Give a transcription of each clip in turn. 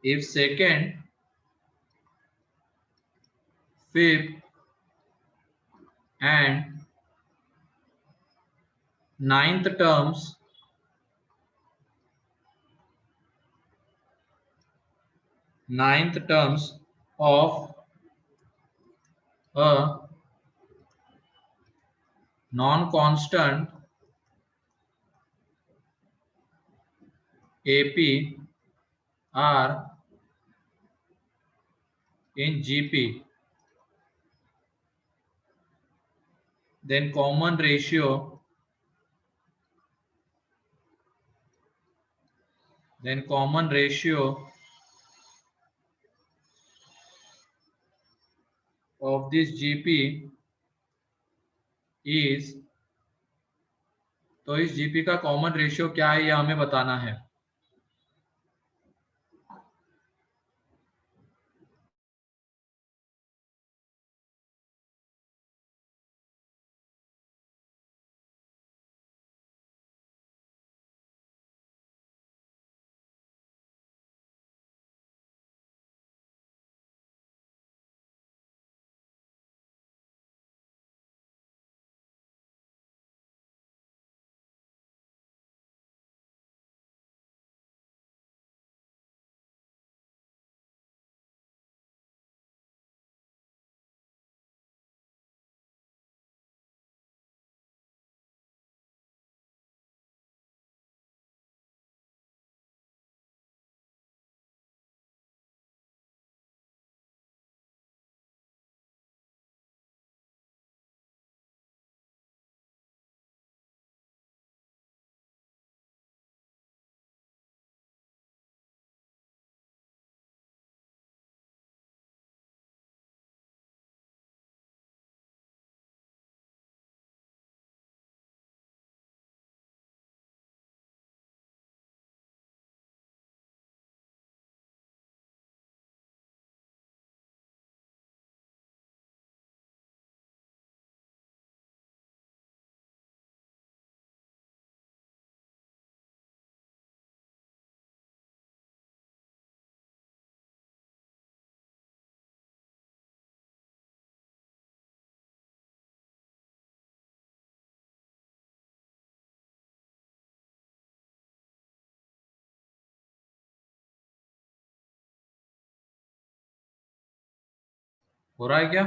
if second, fifth and ninth terms of a non-constant AP are in GP, then common ratio of this GP is, तो इस GP का common ratio क्या है ये हमें बताना है। हो रहा है क्या?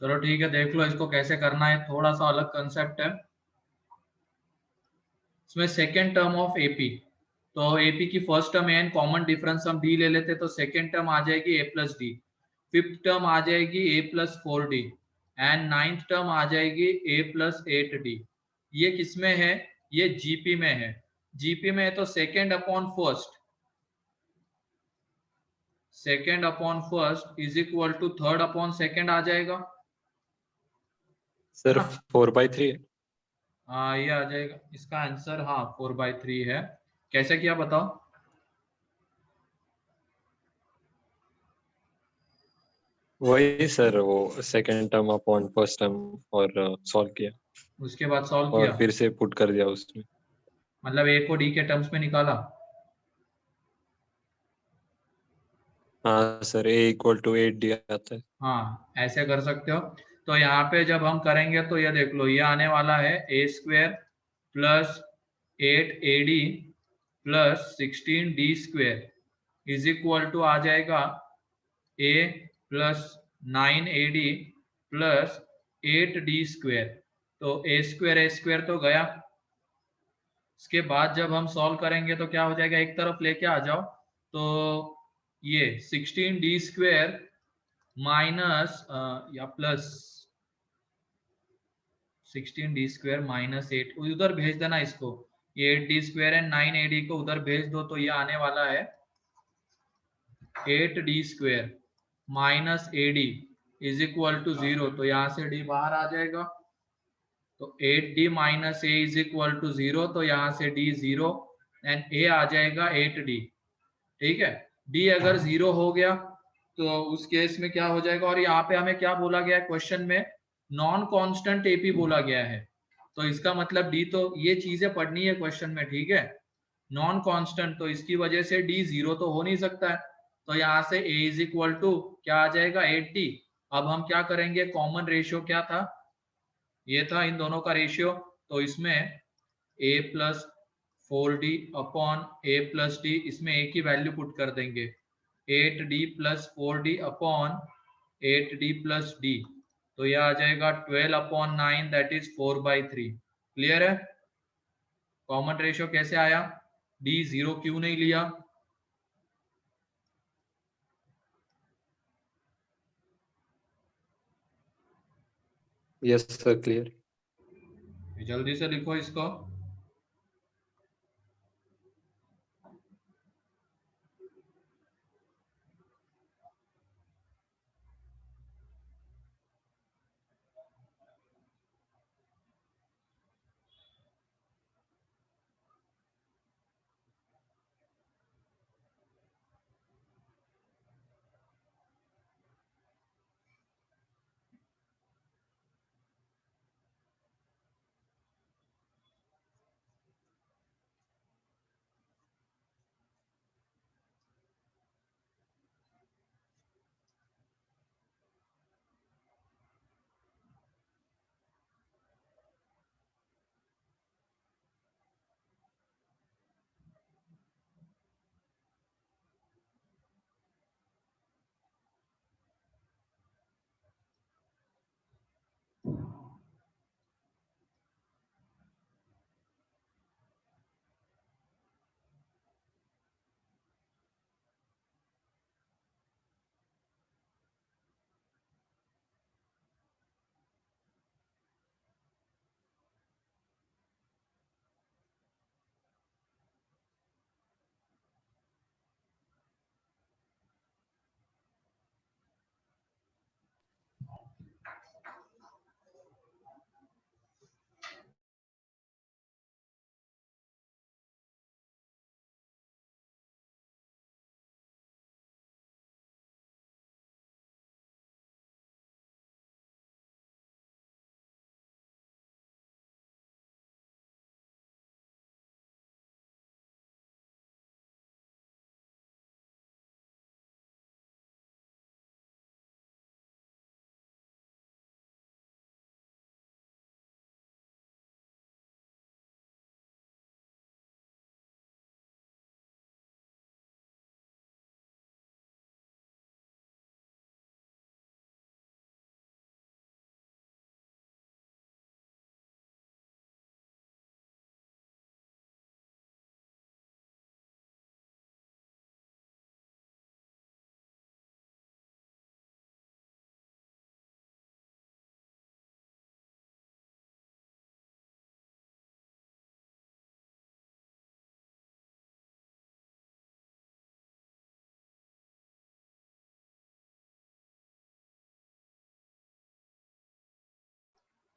चलो ठीक है, देख लो इसको कैसे करना है, थोड़ा सा अलग कंसेप्ट है। इसमें सेकेंड टर्म ऑफ एपी, तो एपी की first term n, common difference हम डी ले लेते, तो सेकेंड टर्म आ जाएगी a plus d, fifth term आ जाएगी a plus 4d and ninth term आ जाएगी ए प्लस 8d। ये किसमें है? ये जीपी में है। जीपी में है तो second upon first is equal to third upon second आ जाएगा सर। 4/3 है। हाँ ये आ जाएगा इसका आंसर। हाँ 4/3 है। कैसे किया बताओ? वही सर, वो second term upon first term और सॉल्व किया, उसके बाद सॉल्व और किया, फिर से पुट कर दिया उसमें। मतलब ए को डी के टर्म्स में निकाला। हाँ sir, a equal to 8d आता है। हाँ ऐसे कर सकते हो। तो यहाँ पे जब हम करेंगे तो ये देख लो, ये आने वाला है a square plus 8ad plus 16d² is equal to आ जाएगा a plus 9ad plus 8d²। तो a स्क्वेयर तो गया। इसके बाद जब हम सॉल्व करेंगे तो क्या हो जाएगा, एक तरफ लेके आ जाओ, तो ये 16d² माइनस या प्लस 16d² माइनस 8 उधर भेज देना इसको, ये 8d² एंड 9ad को उधर भेज दो, तो ये आने वाला है 8d² minus ad is equal to 0। तो यहाँ से d बाहर आ जाएगा, तो 8d minus a is equal to 0, तो यहाँ से d 0 एंड a आ जाएगा 8d। ठीक है, d अगर 0 हो गया तो उस केस में क्या हो जाएगा, और यहाँ पे हमें क्या बोला गया है क्वेश्चन में, नॉन कांस्टेंट एपी बोला गया है। तो इसका मतलब डी, तो ये चीजें पढ़नी है क्वेश्चन में, ठीक है। नॉन कांस्टेंट, तो इसकी वजह से डी जीरो तो हो नहीं सकता है, तो यहाँ से a इज इक्वल टू क्या आ जाएगा 8d। अब हम क्या करेंगे, कॉमन रेशियो क्या था, ये था इन दोनों का रेशियो, तो इसमें a plus 4d upon a plus D, इसमें a की वैल्यू पुट कर देंगे, 8d plus 4d upon 8d plus d, तो यह आ जाएगा 12 अपॉन 9, दैट इज 4/3। क्लियर है। कॉमन रेशियो कैसे आया, डी जीरो क्यों नहीं लिया। Yes sir, clear. जल्दी से लिखो इसको।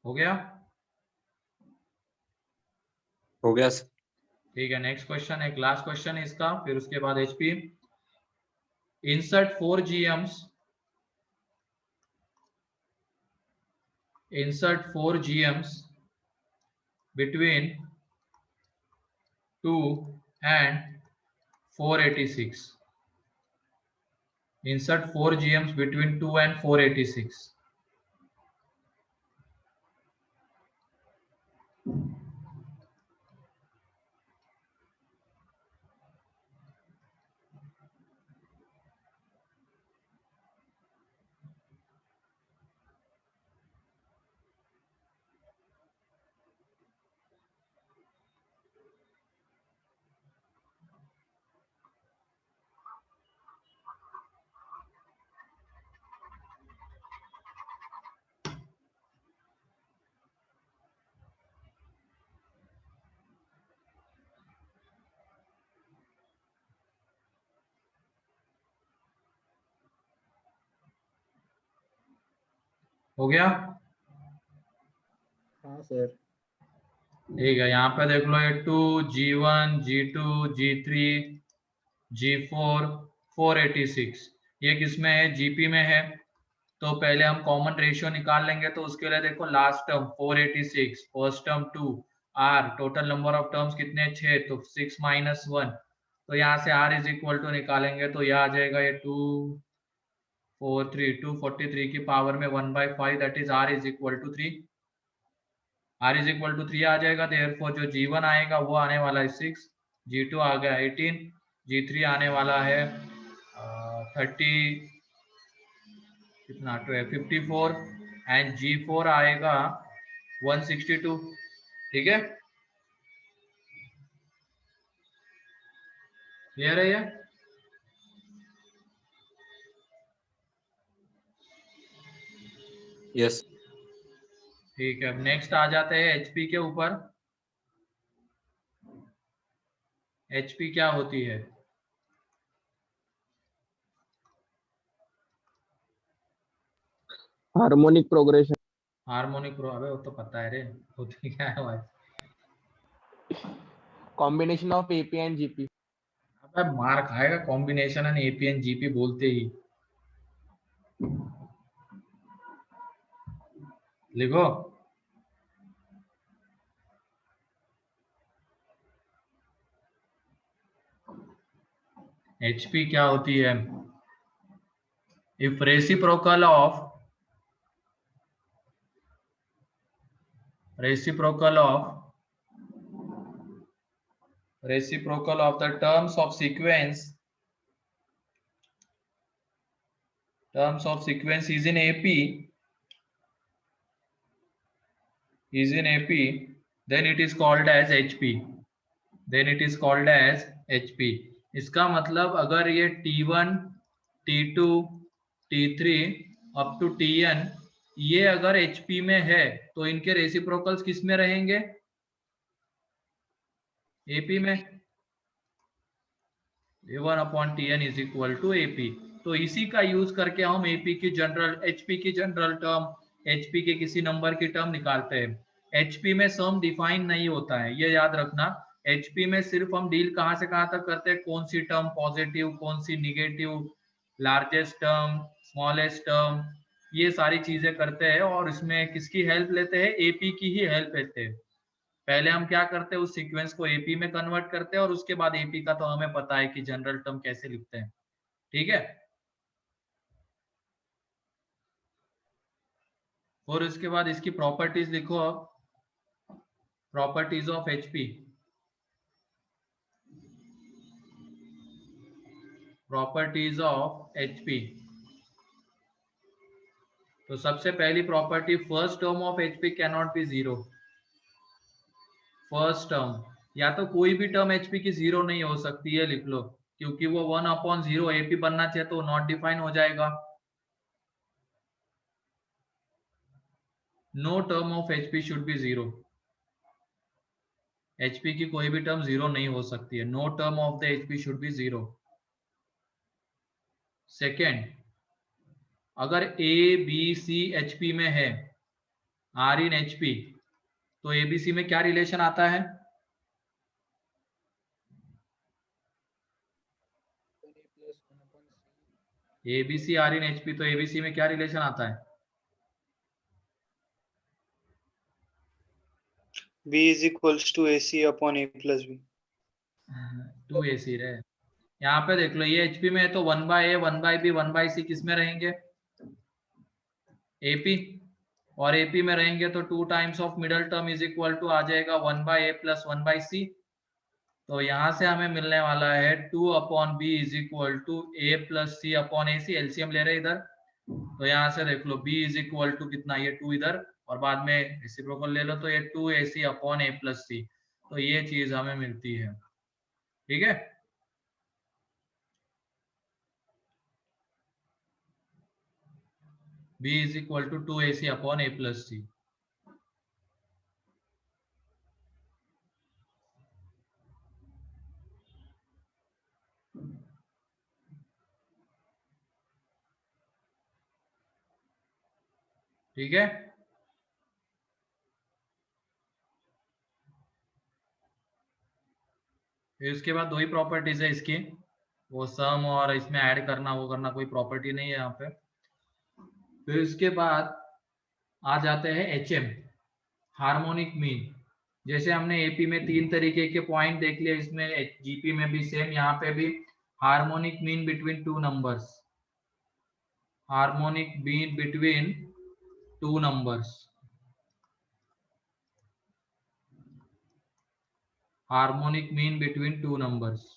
हो गया। हो गया सर। ठीक है, नेक्स्ट क्वेश्चन, एक लास्ट क्वेश्चन है इसका, फिर उसके बाद HP. insert 4 GMs, insert 4 GMs between 2 and 486, insert 4 GMs between 2 and 486। हो गया। हाँ सर। ठीक है, यहाँ पे देख लो, ये 2 G1 G2 G3 G4 486, ये किसमें है, जीपी में है। तो पहले हम कॉमन रेशियो निकाल लेंगे, तो उसके लिए देखो लास्ट टर्म 486, फर्स्ट टर्म 2, आर टोटल नंबर ऑफ टर्म्स कितने 6, तो 6 माइनस 1, तो यहाँ से r इज इक्वल टू निकालेंगे तो यह आ जाएगा ये 243 की पावर में 1/5, that is r is equal to 3, r is equal to 3 आ जाएगा। देयरफॉर जो g1 आएगा वो आने वाला है 6, g2 आ गया 18, g3 आने वाला है 30 कितना 54 एंड g4 आएगा 162। ठीक है, क्लियर है ये? यस। ठीक है, अब नेक्स्ट आ जाते हैं एचपी के ऊपर। एचपी क्या होती है? Harmonic progression. हार्मोनिक प्रो, अबे वो तो पता है रे, होती क्या है भाई? Combination of AP and GP. अबे मार खाएगा combination and AP and GP बोलते ही। लिखो, एचपी क्या होती है? If reciprocal of reciprocal of the terms of sequence is in AP, then it is called as HP, इसका मतलब अगर ये T1 T2 T3 up to Tn ये अगर HP में है तो इनके रेसिप्रोकल्स किस में रहेंगे? AP में। A1/Tn is equal to AP। तो इसी का यूज करके हम HP की जनरल टर्म, HP के किसी नंबर की टर्म निकालते हैं। HP में सम डिफाइन नहीं होता है, ये याद रखना। HP में सिर्फ हम डील कहां से कहां तक करते हैं, कौन सी टर्म पॉजिटिव, कौन सी negative, largest term, smallest term, ये सारी चीजें करते हैं। और इसमें किसकी हेल्प लेते हैं? AP की ही हेल्प लेते हैं। पहले हम क्या करते हैं, उस सीक्वेंस को एपी में कन्वर्ट करते हैं, और उसके बाद एपी का तो हमें पता है कि जनरल टर्म कैसे लिखते हैं। ठीक है, और इसके बाद इसकी प्रॉपर्टीज लिखो अब। Properties of HP, properties of HP. तो सबसे पहली property, first term of HP can not be zero. First term या तो कोई भी टर्म एचपी की जीरो नहीं हो सकती है, लिख लो, क्योंकि वो 1/0 एपी बनना चाहिए तो नॉट डिफाइन हो जाएगा। No term of HP should be zero, HP की कोई भी टर्म जीरो नहीं हो सकती है। No term of the HP should be zero. Second, अगर ए बी सी एचपी में है, आर इन एचपी, तो एबीसी में क्या रिलेशन आता है? एबीसी आर इन एचपी, तो एबीसी में क्या रिलेशन आता है? B is equals to AC upon A plus B. 2AC रहे। यहाँ पे देख लो, ये एचपी में है तो 1/A 1/B 1/C किस में रहेंगे? एपी। और एपी में रहेंगे तो 2 times of middle term is equal to आ जाएगा 1/A प्लस 1/C। तो यहाँ से हमें मिलने वाला है 2/B is equal to A plus C upon AC। LCM ले रहे इधर, तो यहाँ से देख लो B इज इक्वल टू कितना, ये 2 इधर, और बाद में रेसिप्रोकल ले लो तो ये 2AC upon A plus C। तो ये चीज हमें मिलती है। ठीक है, B is equal to 2AC upon A plus C। ठीक है, फिर उसके बाद दो ही प्रॉपर्टीज है इसकी, वो सम और इसमें ऐड करना वो करना, कोई प्रॉपर्टी नहीं है यहाँ पे। फिर उसके बाद आ जाते हैं HM, हार्मोनिक मीन। जैसे हमने AP में 3 तरीके के पॉइंट देख लिए, इसमें GP में भी सेम, यहाँ पे भी harmonic mean between two numbers, harmonic mean between two numbers, harmonic mean between two numbers.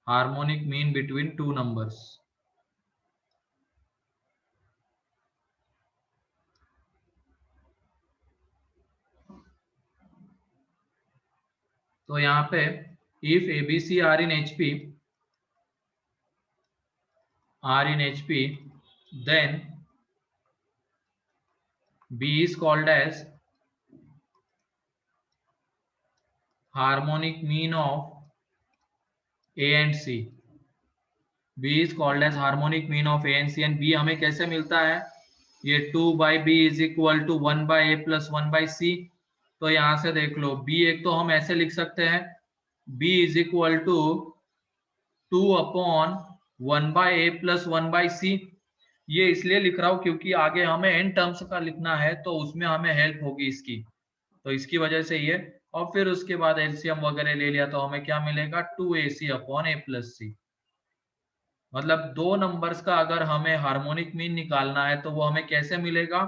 Harmonic mean between two numbers. तो यहाँ पे if ABC are in HP, then B is called as harmonic mean of A and C. B is called as harmonic mean of A and C, and B हमें कैसे मिलता है? ये 2/B is equal to 1/A plus 1/C। तो यहाँ से देख लो, B एक तो हम ऐसे लिख सकते हैं, B is equal to 2/1/A plus 1/C। ये इसलिए लिख रहा हूँ क्योंकि आगे हमें n टर्म्स का लिखना है, तो उसमें हमें हेल्प होगी इसकी, तो इसकी वजह से ये। और फिर उसके बाद एलसीएम वगैरह ले लिया तो हमें क्या मिलेगा? 2AC/A plus C। मतलब दो नंबर्स का अगर हमें हार्मोनिक मीन निकालना है तो वो हमें कैसे मिलेगा?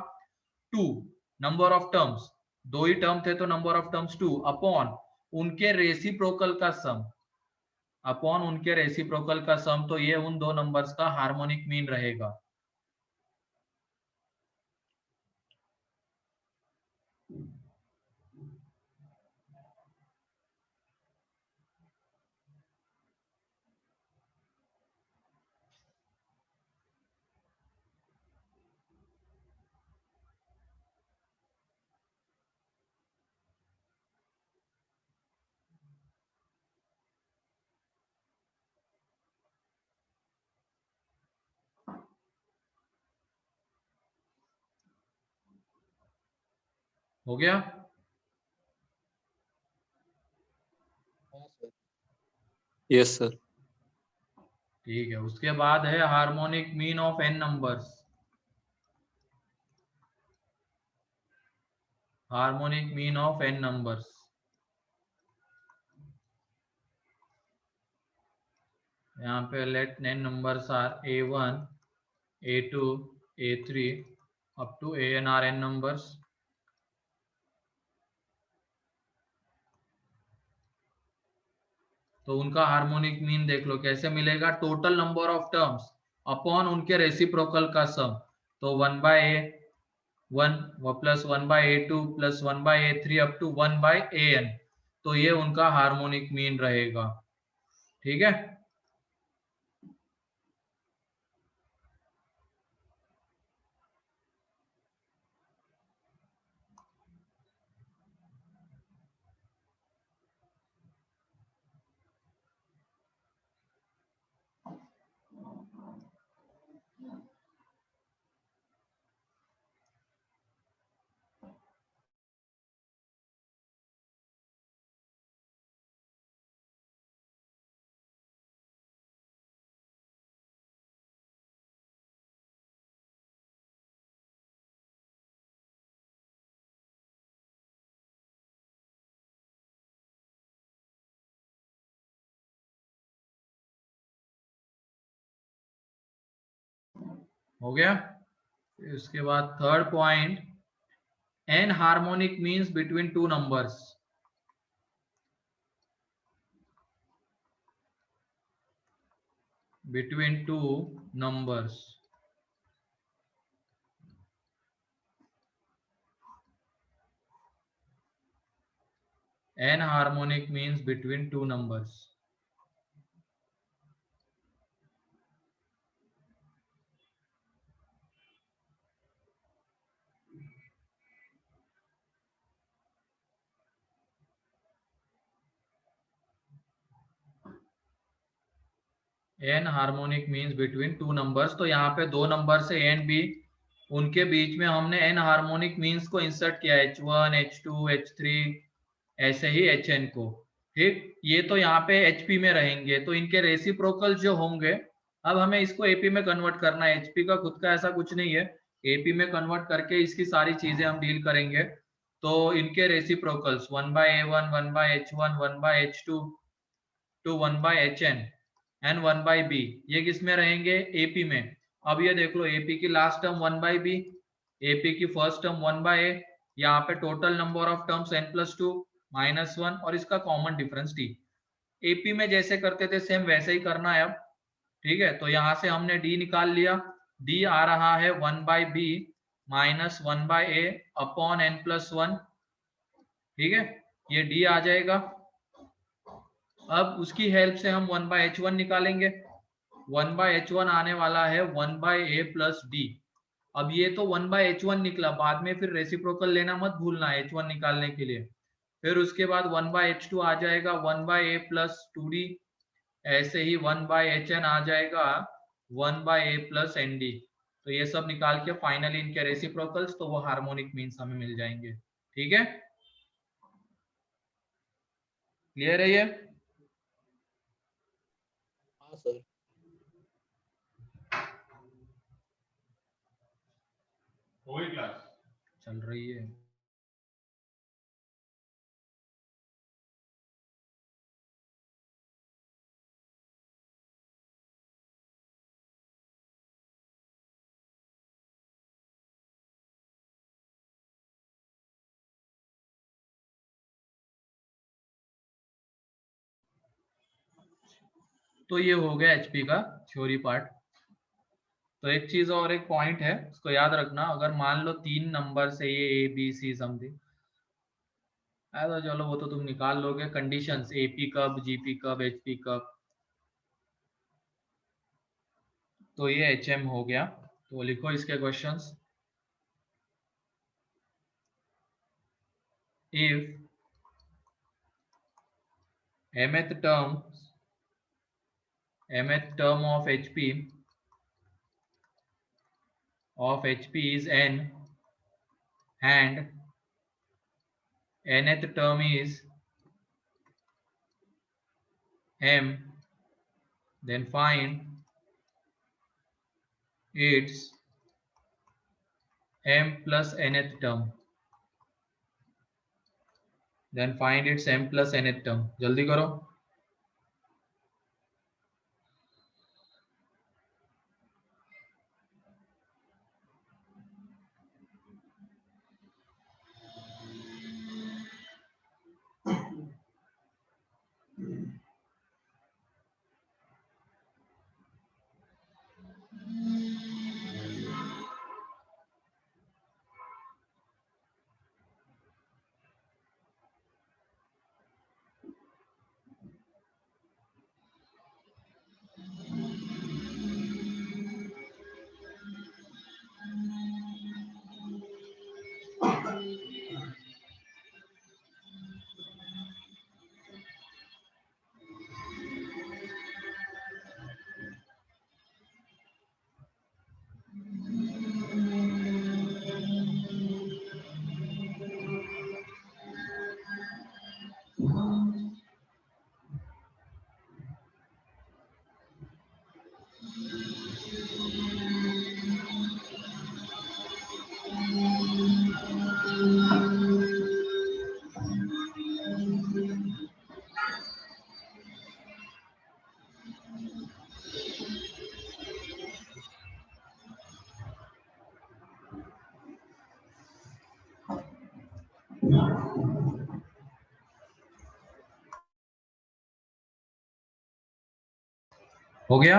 2 नंबर ऑफ टर्म्स, दो ही टर्म थे तो नंबर ऑफ टर्म्स 2 अपॉन उनके रेसिप्रोकल का सम, अपॉन उनके रेसिप्रोकल का सम। तो ये उन दो नंबर्स का हार्मोनिक मीन रहेगा। हो गया? Yes sir. ठीक है, उसके बाद है harmonic mean of n numbers. Harmonic mean of n numbers, यहाँ पे let n numbers are A1, A2, A3 up to AN are n numbers. तो उनका हार्मोनिक मीन देख लो कैसे मिलेगा? Total number of terms upon उनके रेसिप्रोकल का सम। तो 1/A1 plus 1/A2 plus 1/A3 up to 1/AN, तो ये उनका हार्मोनिक मीन रहेगा। ठीक है, हो गया। इसके बाद third point, n harmonic means between two numbers. Between two numbers, n harmonic means between two numbers। n harmonic means between two numbers. तो यहाँ पे दो नंबर से a एंड b, उनके बीच में हमने n हार्मोनिक मीन्स को इंसर्ट किया, H1, H2, H3, ऐसे ही Hn को। ठीक, ये तो यहाँ पे एचपी में रहेंगे, तो इनके रेसिप्रोकल जो होंगे, अब हमें इसको एपी में कन्वर्ट करना है। एचपी का खुद का ऐसा कुछ नहीं है, एपी में कन्वर्ट करके इसकी सारी चीजें हम डील करेंगे। तो इनके reciprocals 1/A1, 1/H1, 1/H2 to 1/HN and 1/B, ये किस में रहेंगे? एपी में। अब ये देख लो, एपी की लास्ट टर्म 1/B, एपी की फर्स्ट टर्म 1/A, यहाँ पे total number of terms n+2 -1 और इसका कॉमन डिफरेंस t। एपी में जैसे करते थे सेम वैसे ही करना है अब। ठीक है, तो यहाँ से हमने d निकाल लिया, d आ रहा है 1/B minus 1/A upon n+1। ठीक है, ये d आ जाएगा। अब उसकी हेल्प से हम 1/H1 निकालेंगे। 1/H1 आने वाला है 1/A प्लस डी। अब ये तो 1/H1 निकला, बाद में फिर रेसिप्रोकल लेना मत भूलना H1 निकालने के लिए। फिर उसके बाद 1/H2 आ जाएगा 1/A प्लस 2D, ऐसे ही 1/HN आ जाएगा 1/A प्लस ND। तो ये सब निकाल के फाइनली इनके रेसिप्रोकल्स, तो वो हार्मोनिक मीन्स हमें मिल जाएंगे। ठीक है, क्लियर है ये? हाँ सर। क्लास चल रही है। तो ये हो गया एचपी का थ्योरी पार्ट। तो एक चीज और, एक पॉइंट है, उसको याद रखना। अगर मान लो 3 नंबर से ये ए बी सी समथिंग है, तो चलो वो तो तुम निकाल लोगे कंडीशंस, एपी कब, जीपी कब, एचपी कब। तो ये एचएम हो गया। तो लिखो इसके questions. If mth term of hp is n and nth term is m, then find its m plus nth term, then find its m plus nth term। जल्दी करो। हो गया।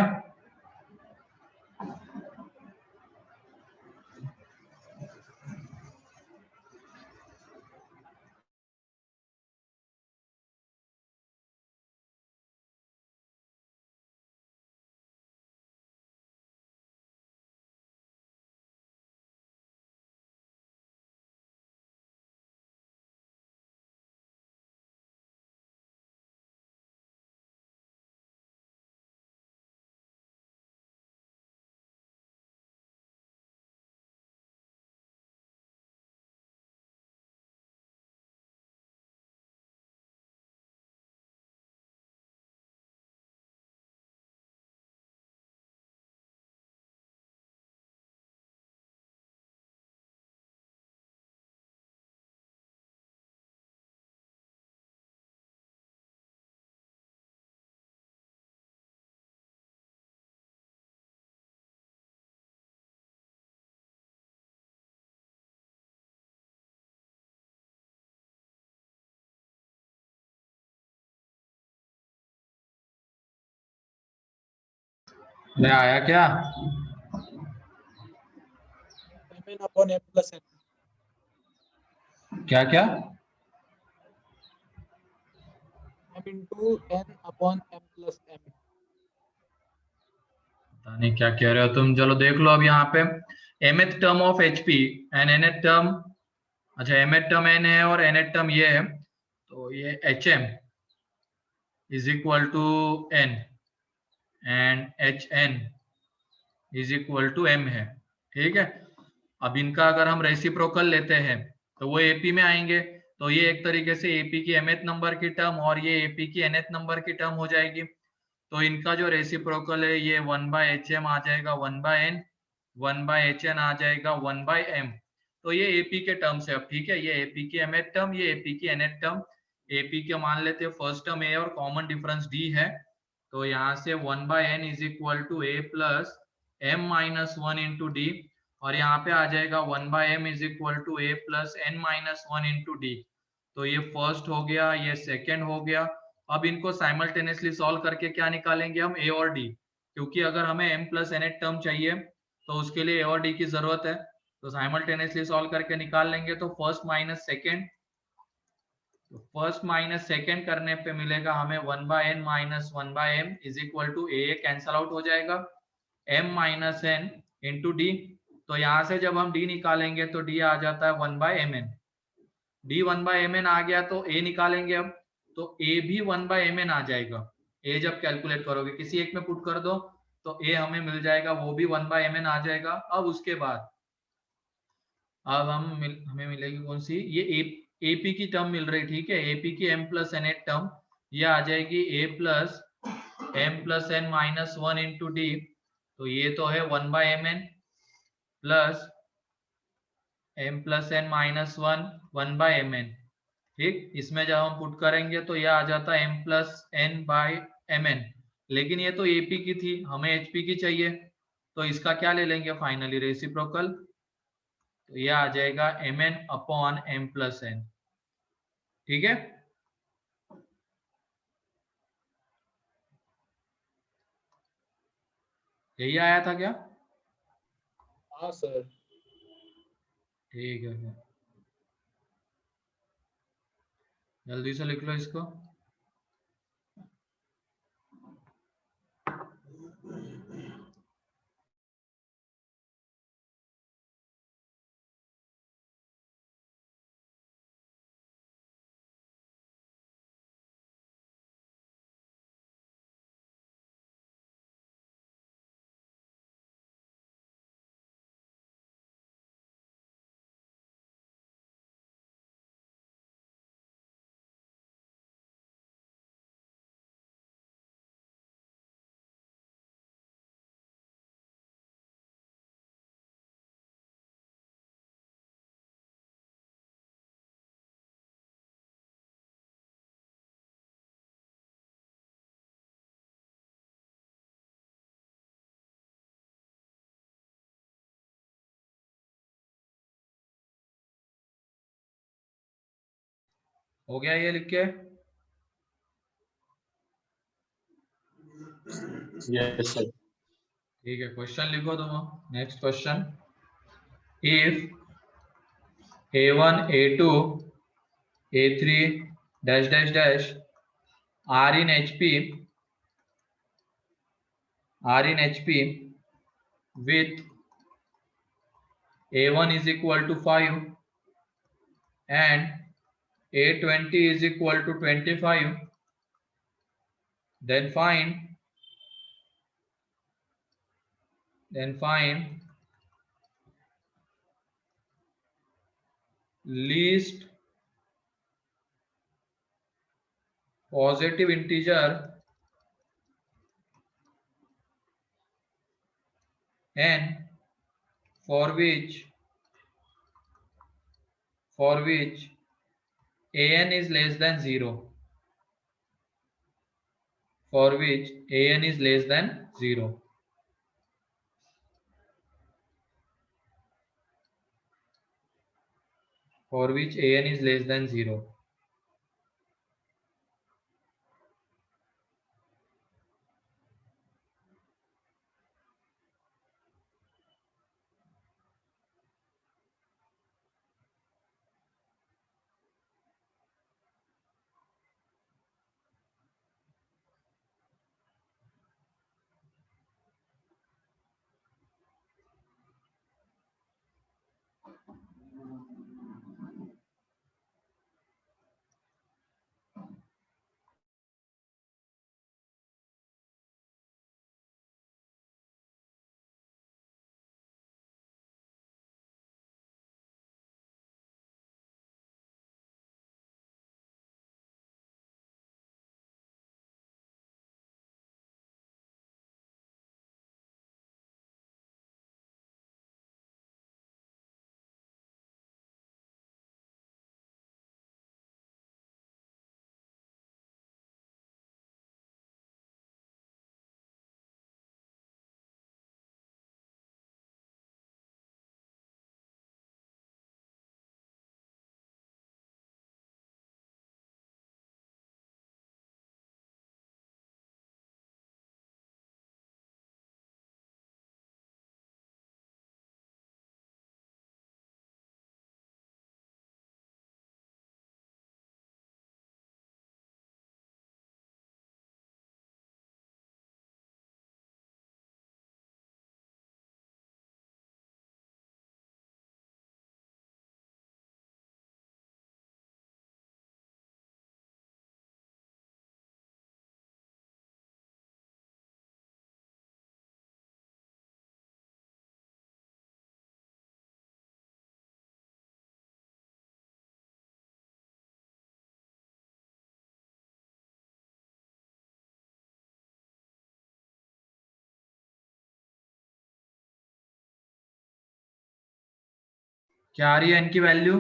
अरे आया क्या? mn upon m plus n. क्या क्या? m into n upon m plus m. पता नहीं क्या कह रहे हो तुम, चलो देख लो अब यहाँ पे mth term of hp and nth term, अच्छा mth टर्म n है और nth टर्म ये है, तो ये hm is equal to n and hn is equal to m है, ठीक है। अब इनका अगर हम रेसिप्रोकल लेते हैं तो वो एपी में आएंगे, तो ये एक तरीके से एपी की mth नंबर की टर्म और ये एपी की nth नंबर की टर्म हो जाएगी। तो इनका जो रेसिप्रोकल है ये 1/hm आ जाएगा, 1/n, 1/hn आ जाएगा 1/m। तो ये एपी के टर्म्स है अब, ठीक है। ये एपी की mth टर्म, ये एपी की nth टर्म। एपी के मान लेते हैं फर्स्ट टर्म a और कॉमन डिफरेंस d है, तो यहाँ से 1/n is equal to a plus m minus 1 into d, और यहाँ पे आ जाएगा 1/m is equal to a plus n minus 1 into d. तो ये फर्स्ट हो गया, ये सेकेंड हो गया। अब इनको साइमल्टेनियसली सॉल्व करके क्या निकालेंगे हम, a और d, क्योंकि अगर हमें m प्लस n टर्म चाहिए तो उसके लिए a और d की जरूरत है, तो साइमल्टेनियसली सॉल्व करके निकाल लेंगे। तो फर्स्ट माइनस सेकेंड, तो फर्स्ट माइनस सेकेंड करने पे मिलेगा हमें 1/n minus 1/m is equal to a cancel out हो जाएगा, m minus n into d. तो यहाँ से जब हम d निकालेंगे तो d आ जाता है 1/mn, d 1/mn आ गया तो a निकालेंगे अब, तो a भी 1/mn आ जाएगा। a जब कैलकुलेट करोगे किसी एक में पुट कर दो तो a हमें मिल जाएगा, वो भी 1/mn आ जाएगा। अब उसके बाद अब हमें मिलेगी कौन सी, ये एपी की टर्म मिल रही, ठीक है, एपी की m प्लस n टर्म, ये आ जाएगी a plus m plus n minus 1 into d. तो ये तो है 1/mn plus m plus n minus 1 1/mn, ठीक। इसमें जब हम पुट करेंगे तो यह आ जाता है m plus n by mn, लेकिन ये तो एपी की थी, हमें एचपी की चाहिए, तो इसका क्या ले लेंगे फाइनली, रेसिप्रोकल। तो यह आ जाएगा mn upon m plus n, ठीक है। यही आया था क्या? हाँ सर। ठीक है फिर जल्दी से लिख लो इसको। हो गया ये लिख के? Yes, sir. ठीक है, क्वेश्चन लिखो तुम। Next question, if a1 a2 a3 dash dash dash are in hp with a1 is equal to 5 and a20 is equal to 25, then find least positive integer n for which an is less than 0, for which an is less than 0, for which an is less than 0. क्या आ रही है n की value?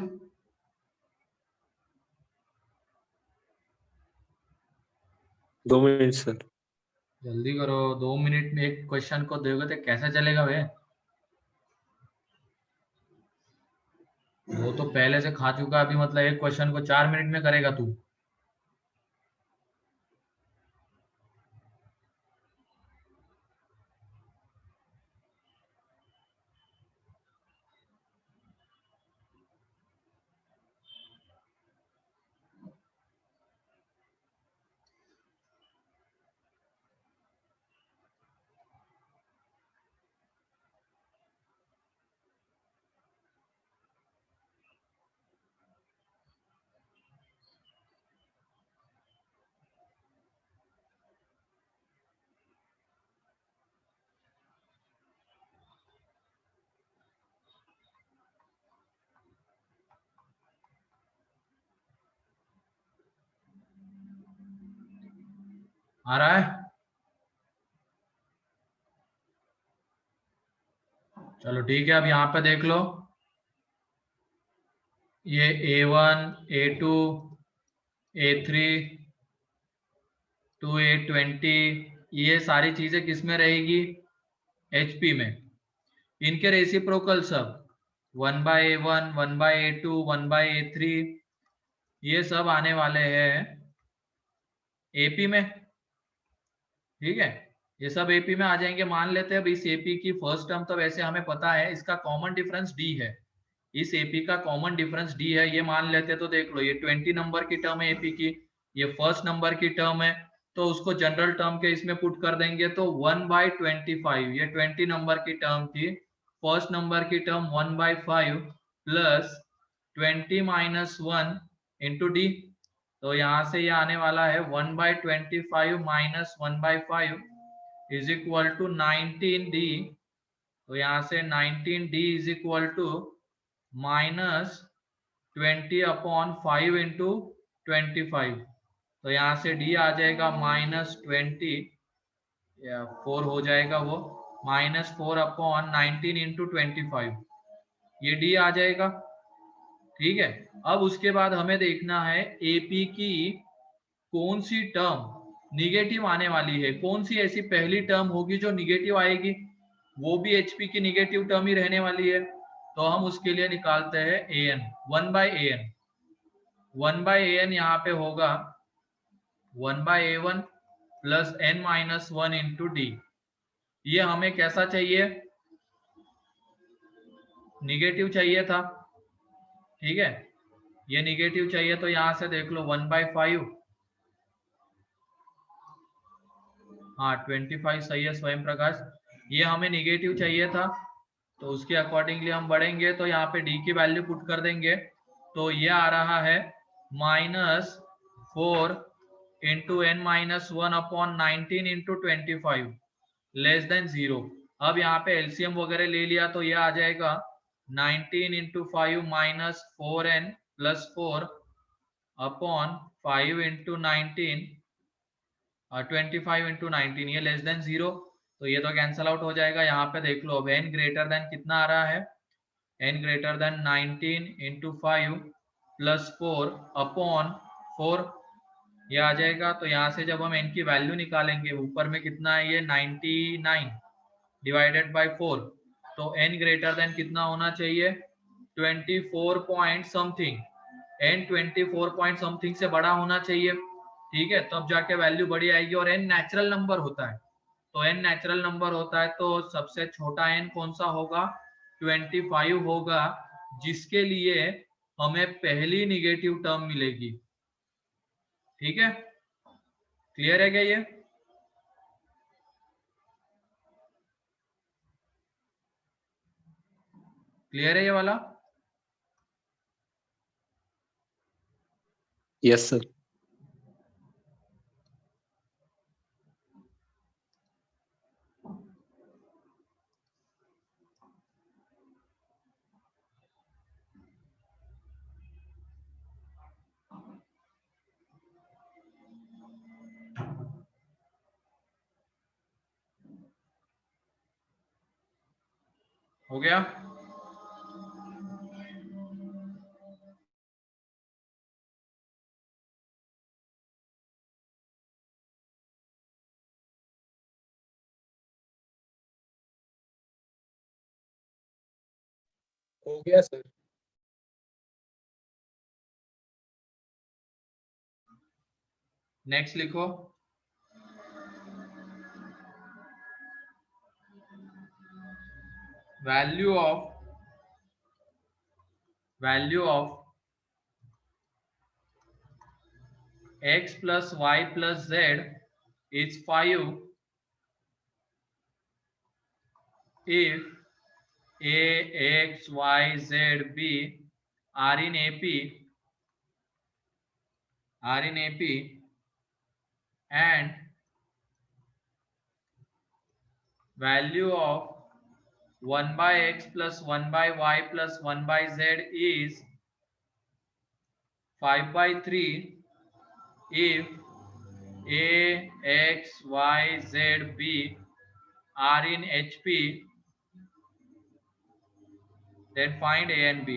दो minute sir. जल्दी करो, 2 minute में एक question को दोगे तो कैसे चलेगा वे? वो तो पहले से खा चुका, अभी मतलब एक क्वेश्चन को 4 मिनट में करेगा तू? आ रहा है? चलो ठीक है, अब यहाँ पे देख लो, ये A1, A2, A3 to A20, ये सारी चीजें किस में रहेगी? HP में। इनके रेसिप्रोकल सब 1/A1, 1/A2, 1/A3, ये सब आने वाले हैं AP में। ठीक है, ये सब AP में आ जाएंगे। मान लेते हैं इस AP की फर्स्ट टर्म तो वैसे हमें पता है, इसका कॉमन डिफरेंस D है। इस AP का कॉमन डिफरेंस D है, ये मान लेते हैं। तो देख लो, ये 20 नंबर की टर्म है AP की, ये फर्स्ट नंबर की टर्म है, तो उसको जनरल टर्म के इसमें पुट कर देंगे तो 1/25, ये 20 नंबर की टर्म थी। फर्स्ट नंबर की टर्म 1/5 प्लस 20 - 1 इंटू D। तो यहाँ से ये आने वाला है 1/25 minus 1/5 is equal to 19D। तो यहाँ से 19D is equal to minus 20/5 into 25। तो यहाँ से D आ जाएगा -20 या 4 हो जाएगा वो, -4/19 इंटू 25, ये D आ जाएगा। ठीक है, अब उसके बाद हमें देखना है AP की कौन सी टर्म निगेटिव आने वाली है, कौन सी ऐसी पहली टर्म होगी जो निगेटिव आएगी, वो भी HP की निगेटिव टर्म ही रहने वाली है। तो हम उसके लिए निकालते हैं AN, 1/AN। 1/AN यहाँ पे होगा 1/A1 plus n-1 into D। ये हमें कैसा चाहिए? निगेटिव चाहिए था। ठीक है, ये निगेटिव चाहिए, तो यहाँ से देख लो 1/5, हाँ 25 सही है स्वयं प्रकाश, ये हमें निगेटिव चाहिए था। तो उसके अकॉर्डिंगली हम बढ़ेंगे, तो यहाँ पे D की वैल्यू पुट कर देंगे, तो ये आ रहा है -4 into n-1/19 into 25 less than 0। अब यहाँ पे LCM वगैरह ले लिया तो ये आ जाएगा 19 into 5 minus 4n plus 4/5 into 19 25 into 19, ये लेस देन 0। तो ये तो कैंसल आउट हो जाएगा। यहाँ पे देख लो, अब n ग्रेटर देन कितना आ रहा है? n greater than 19 into 5 plus 4/4, ये आ जाएगा। तो यहाँ से जब हम n की वैल्यू निकालेंगे, ऊपर में कितना है ये 99 डिवाइडेड बाय 4, तो n ग्रेटर देन कितना होना चाहिए? 24 point something, n 24 point something से बड़ा होना चाहिए। ठीक है, तब जाके वैल्यू बड़ी आएगी, और n नेचुरल नंबर होता है। तो n नेचुरल नंबर होता है, तो सबसे छोटा n कौन सा होगा? 25 होगा, जिसके लिए हमें पहली निगेटिव टर्म मिलेगी। ठीक है, क्लियर है क्या ये? क्लियर है ये वाला? Yes sir. हो गया? हो गया सर। नेक्स्ट लिखो, value of x plus y plus z is 5 if a, x, y, z, b are in AP and value of 1 by x plus 1 by y plus 1 by z is 5 by 3 if a, x, y, z, b are in HP, then find A and B.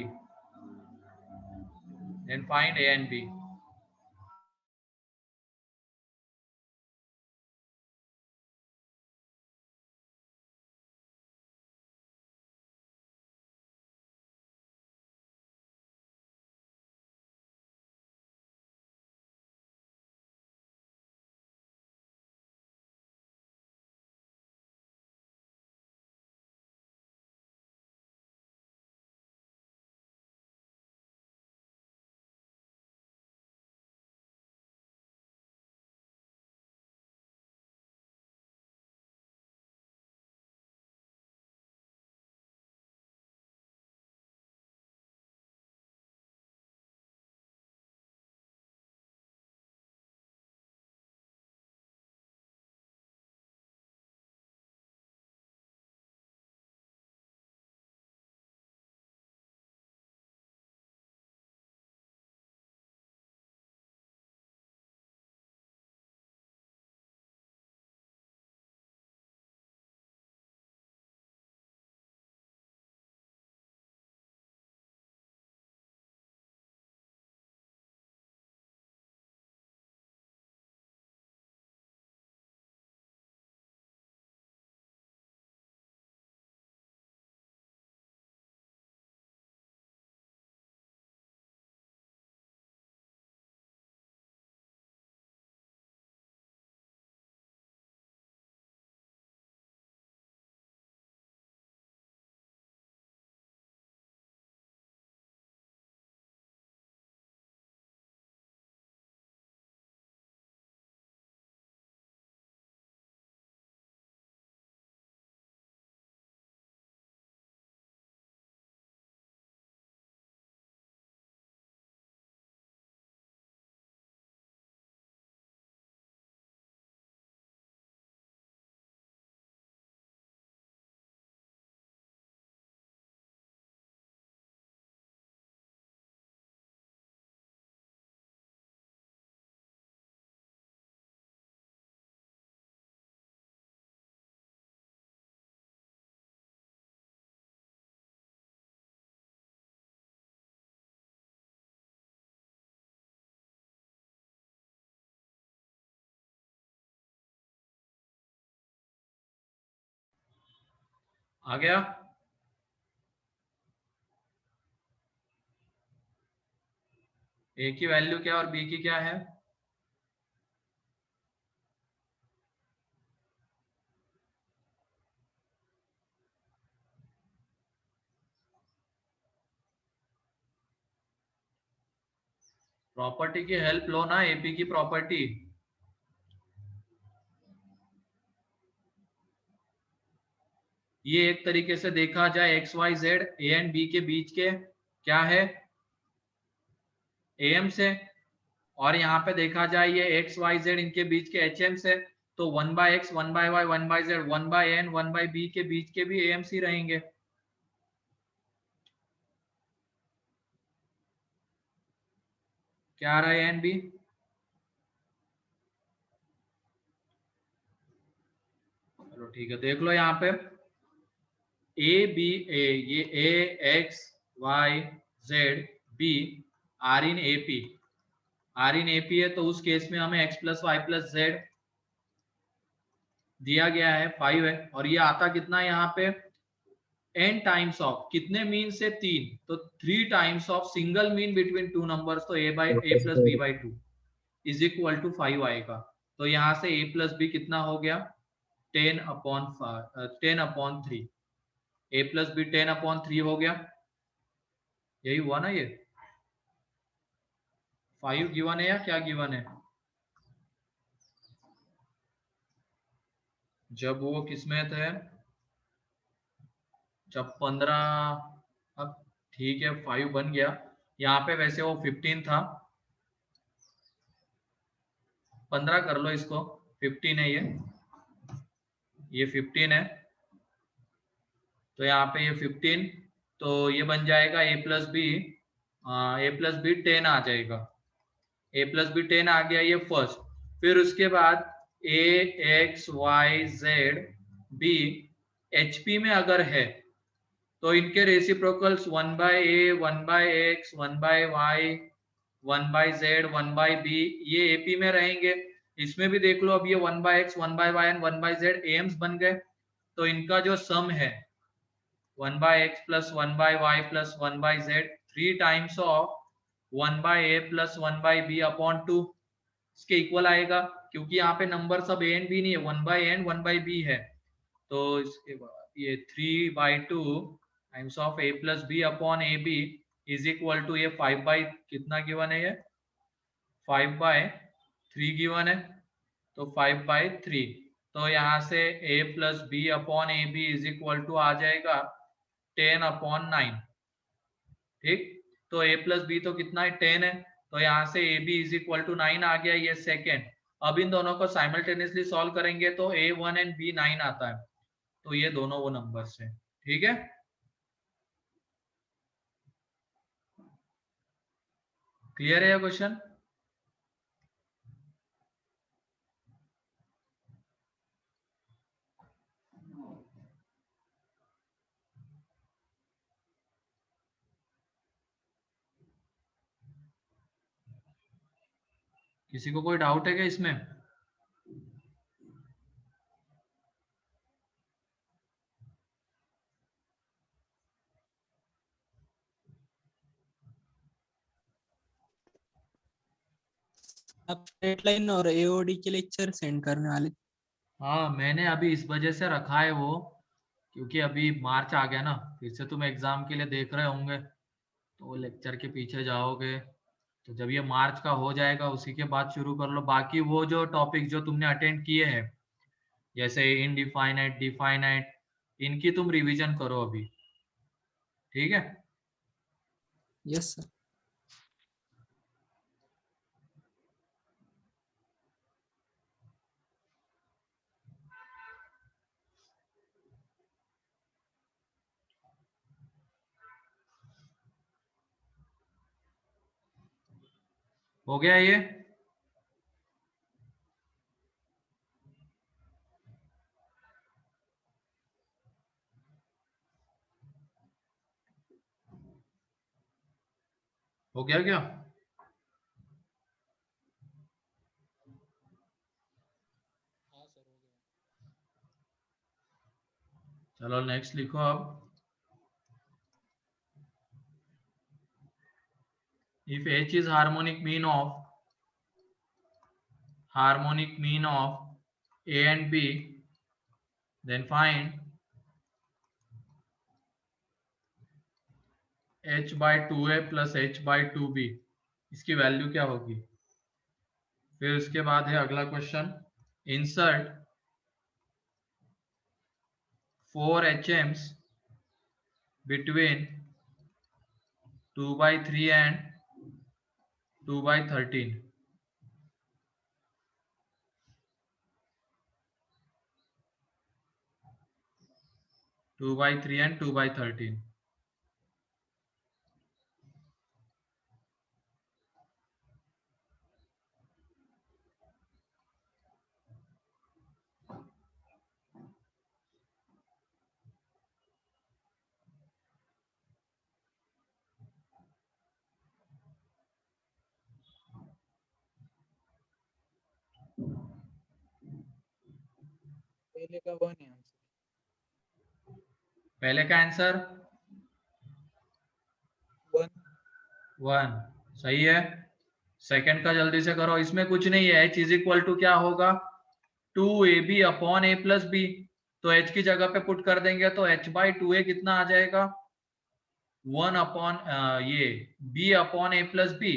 आ गया? ए की value क्या और B की क्या है? Property की help लो ना, AP की प्रॉपर्टी। ये एक तरीके से देखा जाए x y z a and b के बीच के क्या है, एम से, और यहाँ पे देखा जाए ये एक्स वाई जेड इनके बीच के एच एम से, तो 1 by x 1 by y 1 by z 1 by n 1 by b के बीच के भी एम सी रहेंगे। क्या रहा है एन बी? चलो ठीक है, देख लो यहाँ पे ए बी ए, ये a x y z b r in AP, r in AP है, तो उस केस में हमें x plus y plus z दिया गया है 5 है, और ये आता कितना है यहाँ पे n टाइम्स ऑफ कितने मीन से 3, तो 3 times of single mean between two numbers, तो a plus b by 2 is equal to 5 आएगा। तो यहाँ से a प्लस बी कितना हो गया 10/3, a प्लस बी 10/3 हो गया, यही हुआ ना ये। 5 गिवन है या क्या गिवन है? जब वो किसमें थे, जब 15, अब ठीक है 5 बन गया। यहाँ पे वैसे वो 15 था, 15 कर लो इसको, 15 है ये 15 है, तो यहाँ पे ये 15, तो ये बन जाएगा a प्लस बी 10 आ जाएगा, a प्लस बी 10 आ गया ये फर्स्ट। फिर उसके बाद a x y z b HP में अगर है तो इनके reciprocals 1/a 1/x 1/y 1/z 1/b ये AP में रहेंगे। इसमें भी देख लो, अब ये 1/x 1/y and 1/z AIIMS बन गए, तो इनका जो सम है 1/x plus 1/y plus 1/z 3 times of 1/a plus 1/b upon 2 इसके इक्वल आएगा, क्योंकि यहाँ पे नंबर सब a एंड b नहीं है, 1/a एंड 1/b है। तो इसके बाद ये 3/2 times of a plus b upon a b is equal to ये 5 बाई कितना गिवन है, ये 5/3 गिवन है, तो 5/3। तो यहाँ से a plus b upon a b is equal to आ जाएगा 10/9। ठीक, तो a प्लस बी तो कितना है 10 है, तो यहाँ से a b is equal to 9 आ गया, ये सेकेंड। अब इन दोनों को साइमल्टेनियसली सॉल्व करेंगे तो a1 एंड b9 आता है, तो ये दोनों वो नंबर्स है। ठीक है, क्लियर है ये क्वेश्चन? किसी को कोई डाउट है क्या इसमें? आप डेडलाइन और एओडी के लेक्चर सेंड करने वाले? हाँ, मैंने अभी इस वजह से रखा है वो, क्योंकि अभी मार्च आ गया ना, फिर से तुम एग्जाम के लिए देख रहे होंगे, तो लेक्चर के पीछे जाओगे, तो जब ये मार्च का हो जाएगा उसी के बाद शुरू कर लो। बाकी वो जो टॉपिक जो तुमने अटेंड किए हैं, जैसे इनडिफाइनाइट डिफाइनाइट, इनकी तुम रिवीजन करो अभी। ठीक है, यस सर। हो गया ये? हो गया क्या? चलो नेक्स्ट लिखो अब। If h is harmonic mean of a and b, then find h by 2a plus h by 2b, इसकी वैल्यू क्या होगी? फिर उसके बाद है अगला question, insert 4 HMs between 2/3 and 2/13। 2/3 and 2/13। पहले का 1 है आंसर। पहले का आंसर 1 सही है। सेकंड का जल्दी से करो, इसमें कुछ नहीं है, h इज इक्वल टू क्या होगा 2ab upon a plus b, तो h की जगह पे पुट कर देंगे तो h बाई 2a कितना आ जाएगा 1 अपॉन ये b upon a plus b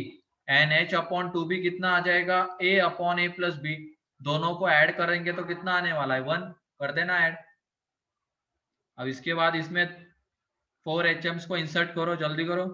and h upon 2b कितना आ जाएगा a upon a plus b, दोनों को ऐड करेंगे तो कितना आने वाला है 1, कर देना ऐड। अब इसके बाद इसमें 4 HMs को इंसर्ट करो, जल्दी करो।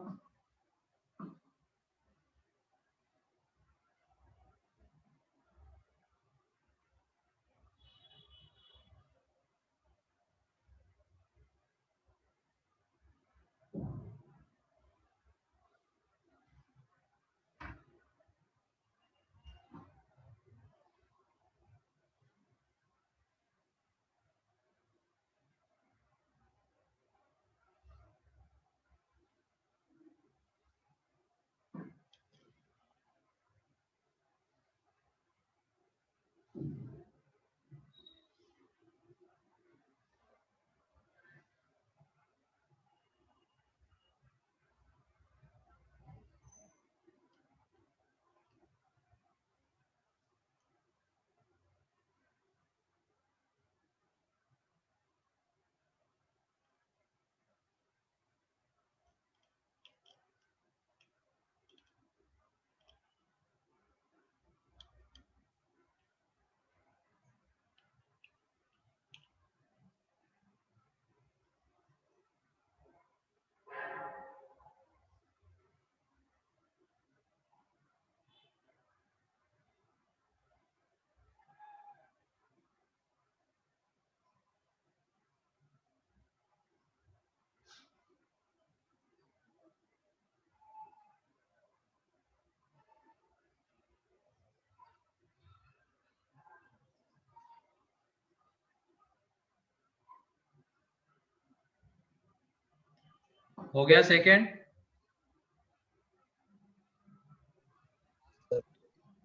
हो गया सेकंड।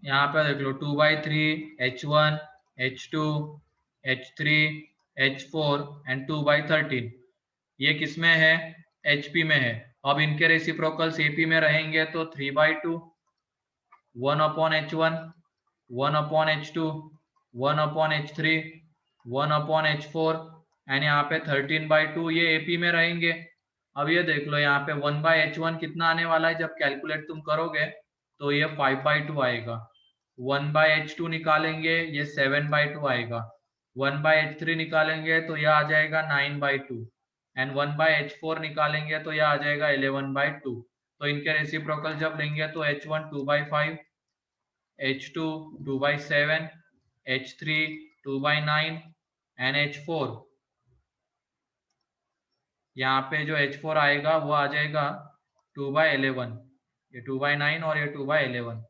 यहाँ पे देख लो 2/3 H1 H2 H3 H4 and 2/13, ये किसमें है HP में है। अब इनके रेसिप्रोकल्स AP में रहेंगे तो 3/2 1 upon H1 1 upon H2 1 upon H3 1 upon H4 and यहाँ पे 13/2 ये AP में रहेंगे। अब ये देख लो यहाँ पे 1/H1 कितना आने वाला है, जब कैलकुलेट तुम करोगे तो ये 5/2 आएगा। 1/H2 निकालेंगे ये 7/2 आएगा। 1/H3 निकालेंगे तो यह आ जाएगा 9/2 एंड 1/H4 निकालेंगे तो यह आ जाएगा 11/2। तो इनके रेसिप्रोकल जब लेंगे तो H1 2/5 H2 2/7 H3 2/9 and H4, यहाँ पे जो H4 आएगा वो आ जाएगा 2/11, ये 2/9 और ये 2/11,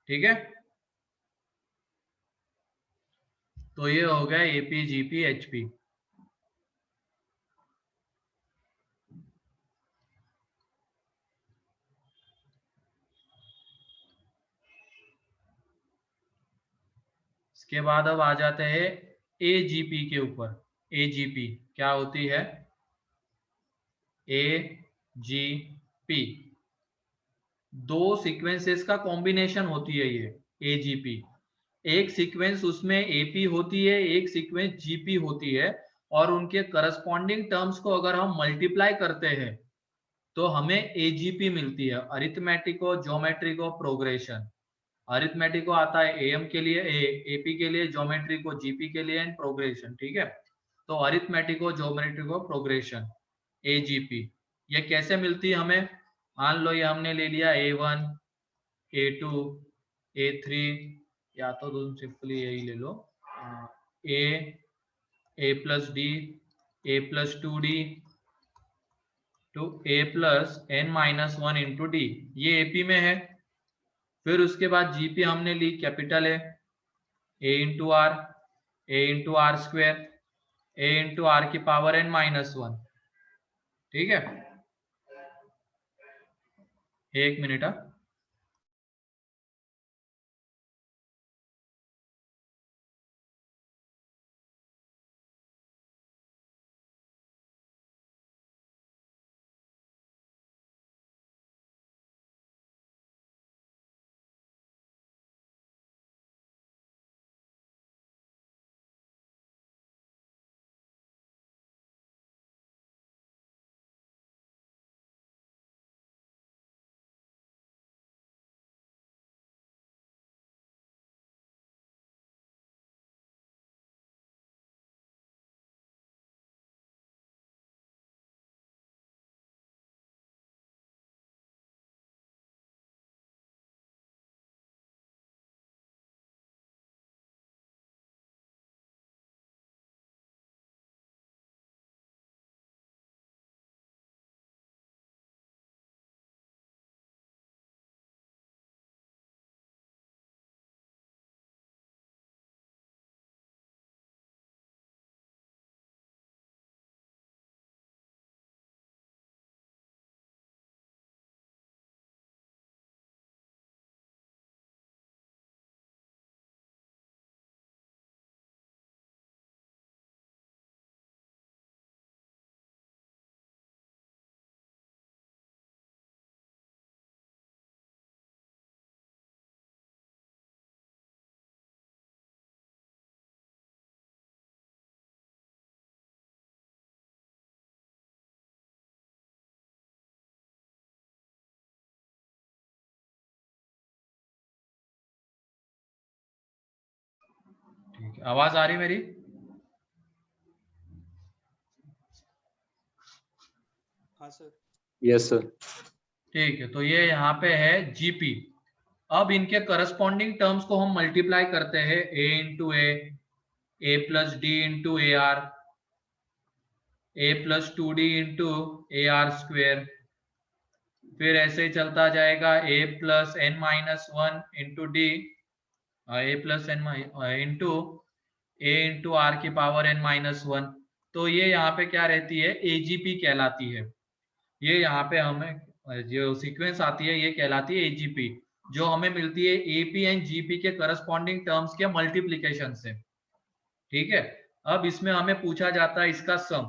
ठीक है। तो ये हो गया AP GP HP। इसके बाद अब आ जाते हैं AGP के ऊपर। AGP क्या होती है, AGP दो सीक्वेंसेस का कॉम्बिनेशन होती है ये AGP। एक सीक्वेंस उसमें AP होती है, एक सीक्वेंस GP होती है, और उनके करस्पॉन्डिंग टर्म्स को अगर हम मल्टीप्लाई करते हैं तो हमें AGP मिलती है, अरिथमेटिको ज्योमेट्रिको प्रोग्रेशन। अरिथमेटिको आता है AM के लिए, AP के लिए, ज्योमेट्री को GP के लिए एंड प्रोग्रेशन, ठीक है। तो अरिथमेटिको ज्योमेट्रिको प्रोग्रेशन AGP ये कैसे मिलती है हमें, मान लो ये हमने ले लिया A1 A2 A3, या तो तुम सिंपली यही ले लो A plus D A plus 2D to A plus n-1 into D, ये AP में है। फिर उसके बाद GP हमने ली कैपिटल है A into r, A into r square, A into r की पावर n-1, ठीक है। एक मिनट। ओके, आवाज आ रही मेरी? हाँ सर। Yes sir. ठीक है, तो ये यहाँ पे है जीपी। अब इनके करस्पॉन्डिंग टर्म्स को हम मल्टीप्लाई करते हैं, a into a plus d into a r, a plus 2d into a r square, फिर ऐसे ही चलता जाएगा a plus n minus one into d, a plus n into a into r की पावर एन माइनस वन। तो ये यहाँ पे क्या रहती है, एजीपी कहलाती है। ये यहाँ पे हमें जो सीक्वेंस आती है ये कहलाती है एजीपी, जो हमें मिलती है एपी एंड जीपी के करस्पॉन्डिंग टर्म्स के मल्टीप्लीकेशन से। ठीक है, अब इसमें हमें पूछा जाता है इसका सम।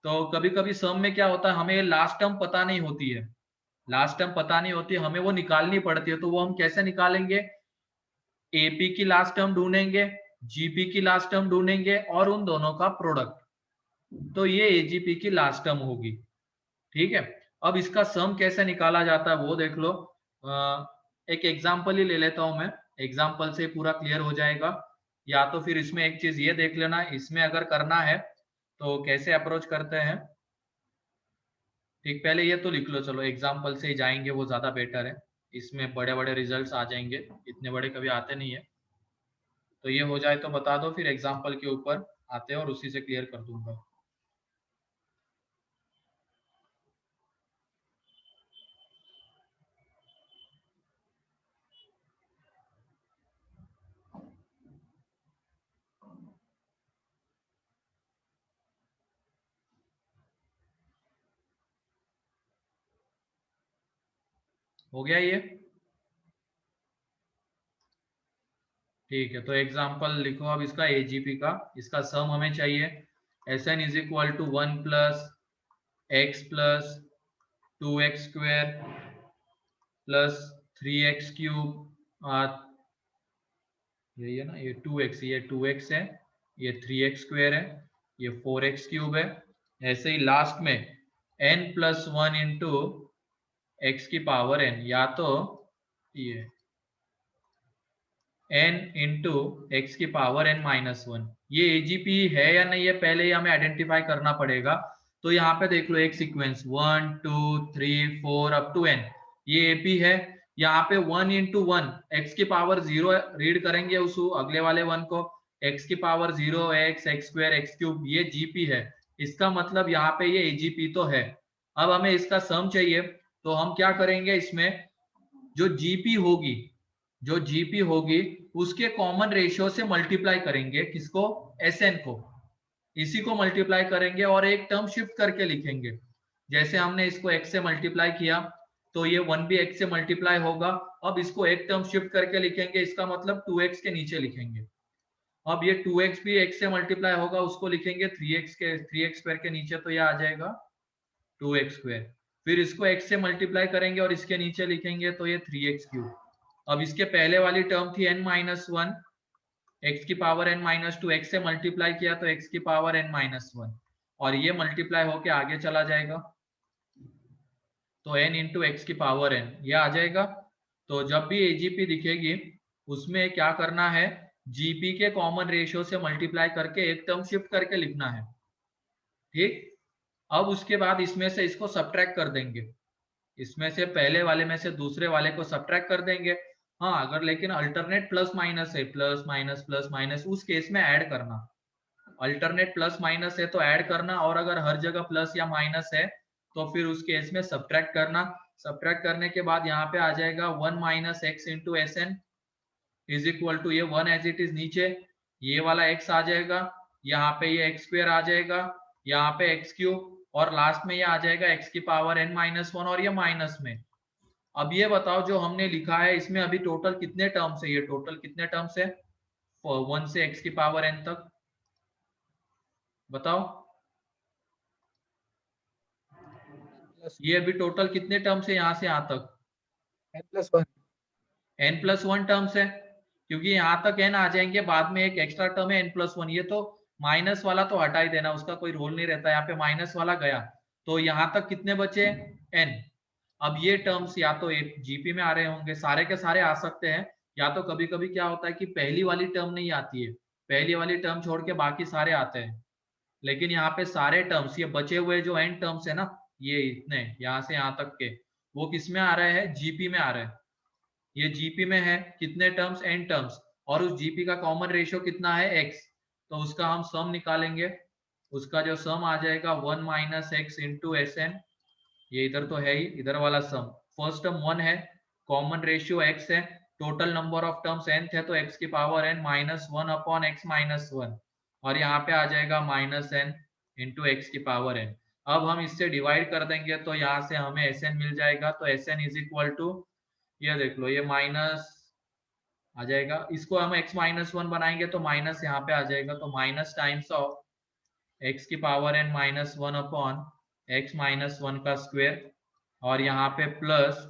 तो कभी कभी सम में क्या होता है, हमें लास्ट टर्म पता नहीं होती है, लास्ट टर्म पता नहीं होती, हमें वो निकालनी पड़ती है। तो वो हम कैसे निकालेंगे, एपी की लास्ट टर्म ढूंढेंगे, जीपी की लास्ट टर्म ढूंढेंगे और उन दोनों का प्रोडक्ट, तो ये एजीपी की लास्ट टर्म होगी। ठीक है, अब इसका सम कैसे निकाला जाता है वो देख लो। एक एग्जांपल ही ले लेता हूं मैं, एग्जांपल से पूरा क्लियर हो जाएगा। या तो फिर इसमें एक चीज ये देख लेना, इसमें अगर करना है तो कैसे अप्रोच करते हैं। ठीक, पहले ये तो लिख लो, चलो एग्जांपल से ही जाएंगे, वो ज्यादा बेटर है, इसमें बड़े बड़े रिजल्ट्स आ जाएंगे, इतने बड़े कभी आते नहीं है। तो ये हो जाए तो बता दो, फिर एग्जांपल के ऊपर आते हैं और उसी से क्लियर कर दूंगा। हो गया ये? ठीक है, तो एग्जांपल लिखो अब इसका एजीपी का, इसका सम हमें चाहिए। Sn is equal to 1 plus x plus 2x square plus 3x cube, यही है ना, ये 2x, ये 2x है, ये 3x स्क्वेयर है, ये 4x क्यूब है। ऐसे ही लास्ट में n plus one into x की पावर n, या तो ये n इंटू एक्स की पावर n माइनस वन। ये एजीपी है या नहीं है पहले ही हमें आइडेंटिफाई करना पड़ेगा। तो यहाँ पे देख लो एक सीक्वेंस 1 2 3 4 अप टू n, ये एपी है। यहाँ पे 1 इंटू वन एक्स की पावर 0 रीड करेंगे उस अगले वाले वन को, एक्स की power 0 x square x cube, ये जीपी है। इसका मतलब यहाँ पे ये एजीपी तो है। अब हमें इसका सम चाहिए, तो हम क्या करेंगे, इसमें जो जीपी होगी, जो जीपी होगी उसके कॉमन रेशियो से मल्टीप्लाई करेंगे, किसको, एसएन को, इसी को मल्टीप्लाई करेंगे और एक टर्म शिफ्ट करके लिखेंगे। जैसे हमने इसको x से मल्टीप्लाई किया तो ये 1 भी x से मल्टीप्लाई होगा। अब इसको एक टर्म शिफ्ट करके लिखेंगे, इसका मतलब 2x के नीचे लिखेंगे। अब ये 2x भी x से मल्टीप्लाई होगा, उसको लिखेंगे 3x स्क्वायर के नीचे, तो ये आ जाएगा 2x स्क्वायर। फिर इसको x से मल्टीप्लाई करेंगे और इसके नीचे लिखेंगे, तो ये 3x क्यूब। अब इसके पहले वाली टर्म थी n माइनस वन, एक्स की power n minus two, x से मल्टीप्लाई किया तो x की पावर n माइनस वन, और ये मल्टीप्लाई होके आगे चला जाएगा, तो n इंटू एक्स की पावर n, ये आ जाएगा। तो जब भी एजीपी दिखेगी उसमें क्या करना है, जीपी के कॉमन रेशियो से मल्टीप्लाई करके एक टर्म शिफ्ट करके लिखना है। ठीक, अब उसके बाद इसमें से इसको सब्ट्रैक्ट कर देंगे, इसमें से पहले वाले में से दूसरे वाले को सब्ट्रैक्ट कर देंगे। हाँ, अगर लेकिन अल्टरनेट प्लस माइनस है, प्लस माइनस, उस केस में ऐड करना। अल्टरनेट प्लस माइनस है तो ऐड करना, और अगर हर जगह प्लस या माइनस है तो फिर उस केस में सब्ट्रैक्ट करना। सब्ट्रैक्ट करने के बाद यहाँ पे आ जाएगा 1 minus x into s n is equal to, ये 1 एज इट इज नीचे, ये वाला x आ जाएगा, यहाँ पे ये एक्स स्क्वायर आ जाएगा, यहाँ पे एक्स क्यूब, और लास्ट में ये आ जाएगा x की पावर n माइनस वन, और ये माइनस में। अब ये बताओ जो हमने लिखा है इसमें अभी टोटल कितने टर्म्स है, ये टोटल कितने टर्म्स है 1 से x की पावर n तक, बताओ ये अभी टोटल कितने टर्म्स है यहाँ से यहाँ तक, n प्लस वन टर्म्स है, क्योंकि यहाँ तक n आ जाएंगे, बाद में एक एक्स्ट्रा टर्म है n प्लस वन। ये तो माइनस वाला तो हटा ही देना, उसका कोई रोल नहीं रहता, यहाँ पे माइनस वाला गया, तो यहाँ तक कितने बचे n। अब ये टर्म्स या तो एक जीपी में आ रहे होंगे, सारे के सारे आ सकते हैं, या तो कभी कभी क्या होता है कि पहली वाली टर्म नहीं आती है, पहली वाली टर्म छोड़ के बाकी सारे आते हैं, लेकिन यहाँ पे सारे टर्म्स, ये बचे हुए जो एन टर्म्स है ना, ये इतने यहाँ से यहाँ तक के, वो किस में आ रहे हैं, जीपी में आ रहे हैं। ये जीपी में है, कितने टर्म्स, एन टर्म्स, और उस जीपी का कॉमन रेशियो कितना है, एक्स, तो उसका हम सम निकालेंगे। उसका जो सम आ जाएगा 1 minus x into s n, ये इधर तो है ही, इधर वाला सम, फर्स्ट टर्म 1 है, कॉमन रेशियो x है, total number of terms n है, तो x की power n minus 1 upon x minus 1, और यहाँ पे आ जाएगा माइनस n इंटू एक्स की पावर n। अब हम इससे डिवाइड कर देंगे तो यहाँ से हमें Sn मिल जाएगा, तो Sn इज इक्वल टू, ये देख लो, ये माइनस आ जाएगा, इसको हम x माइनस 1 बनाएंगे तो माइनस यहाँ पे आ जाएगा, तो माइनस टाइम्स ऑफ x की power n minus 1 upon x minus 1 का स्क्वायर, और यहाँ पे प्लस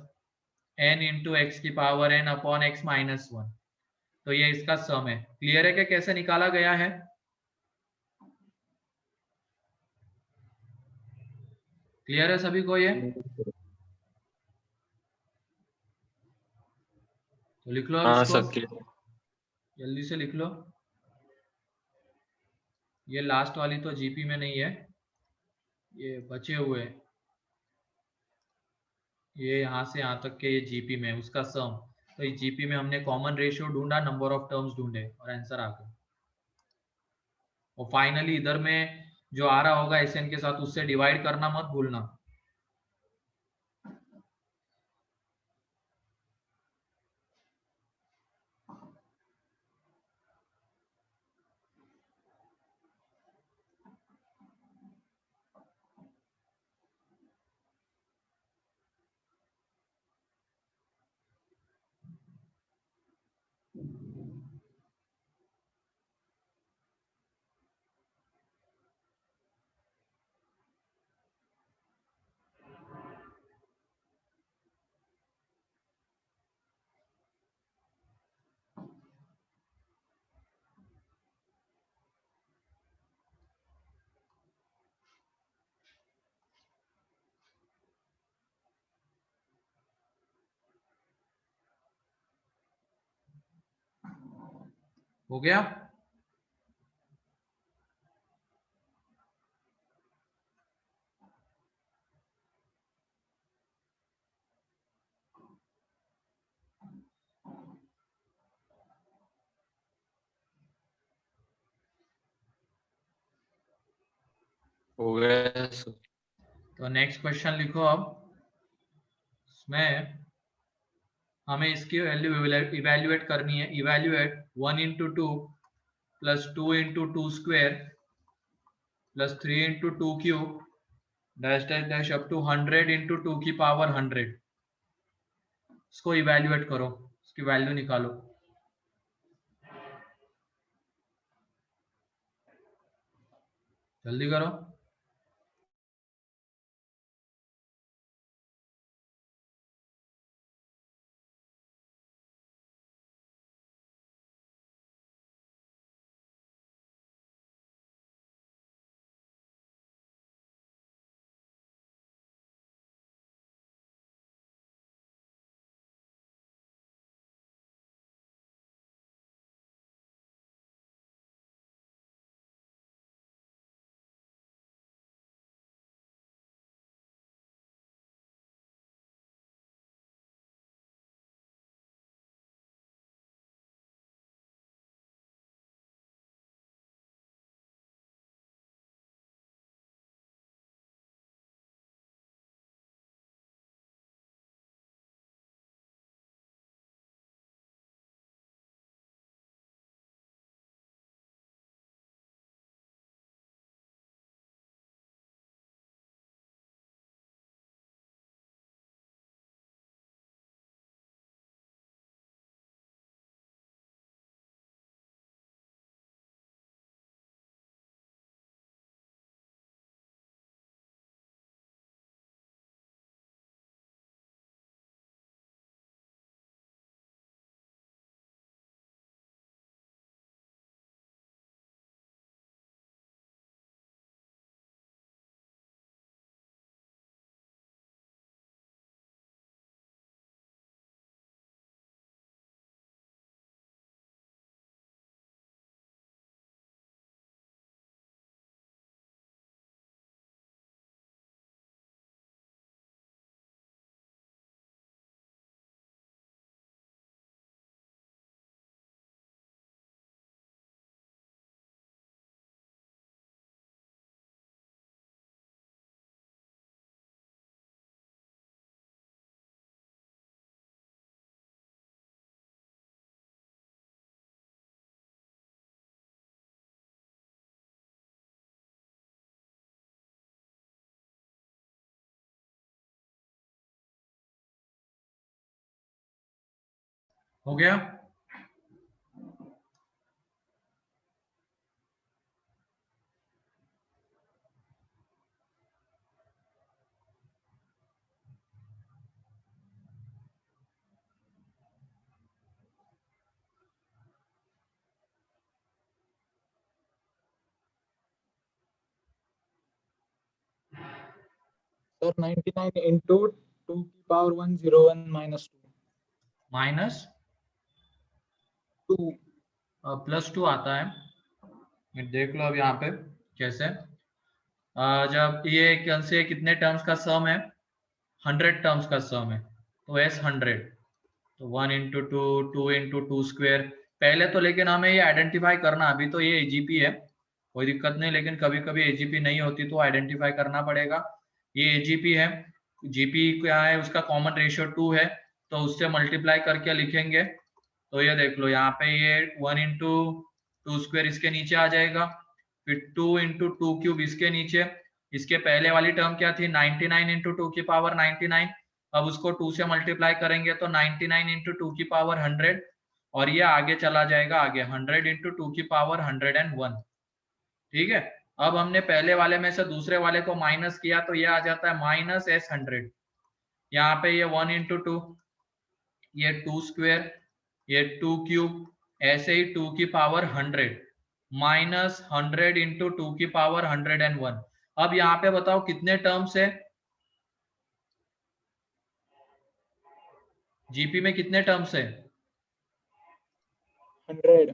n इंटू एक्स की power n upon x minus 1। तो ये इसका सम है। क्लियर है कि कैसे निकाला गया है? क्लियर है सभी को ये? तो लिख लो अब हाँ इसको, सर क्लियर। जल्दी से लिख लो। ये लास्ट वाली तो जीपी में नहीं है, ये बचे हुए, ये यहाँ से यहाँ तक के ये जीपी में, उसका सम। तो इस जीपी में हमने कॉमन रेशियो ढूंढा, नंबर ऑफ टर्म्स ढूंढे, और आंसर आ गया। और फाइनली इधर में जो आ रहा होगा एसएन के साथ, उससे डिवाइड करना मत भूलना। हो गया? हो गया सर। तो नेक्स्ट क्वेश्चन लिखो अब। इसमें हमें इसकी वैल्यू इवेल्युएट करनी है। Evaluate 1 into two plus 2 into two square plus 3 into two cube dash dash dash up to 100 into two की पावर 100। इसको इवेल्युएट करो, इसकी वैल्यू निकालो। जल्दी करो। हो गया? Sir, 99 into 2 की power 101 minus 2. माइनस 2. +2 आता है। ये देख लो अब यहाँ पे कैसे। जब ये कौन से कितने टर्म्स का सम है? 100 टर्म्स का सम है, तो एस 100, तो 1 into to, 2 into two square. पहले तो लेकिन हमें ये आइडेंटिफाई करना, अभी तो ये एजीपी है, कोई दिक्कत नहीं, लेकिन कभी कभी एजीपी नहीं होती तो आइडेंटिफाई करना पड़ेगा। ये एजीपी है, जीपी क्या है, उसका कॉमन रेशियो 2 है, तो उससे मल्टीप्लाई करके लिखेंगे। तो ये देख लो यहाँ पे ये 1 इंटू टू स्क्वेयर इसके नीचे आ जाएगा, फिर 2 इंटू टू क्यूब इसके नीचे। इसके पहले वाली टर्म क्या थी? 99 इंटू टू की पावर 99। अब उसको 2 से मल्टीप्लाई करेंगे तो 99 इंटू टू की पावर 100, और ये आगे चला जाएगा, आगे 100 इंटू टू की पावर 101। ठीक है, अब हमने पहले वाले में से दूसरे वाले को माइनस किया तो ये आ जाता है माइनस एस 100। यहाँ पे ये 1 इंटू टू, ये 2 स्क्वेयर, ये 2 क्यूब, ऐसे ही 2 की पावर 100 माइनस 100 इंटू टू की पावर 101। अब यहाँ पे बताओ कितने टर्म्स है? जीपी में कितने टर्म्स है? 100.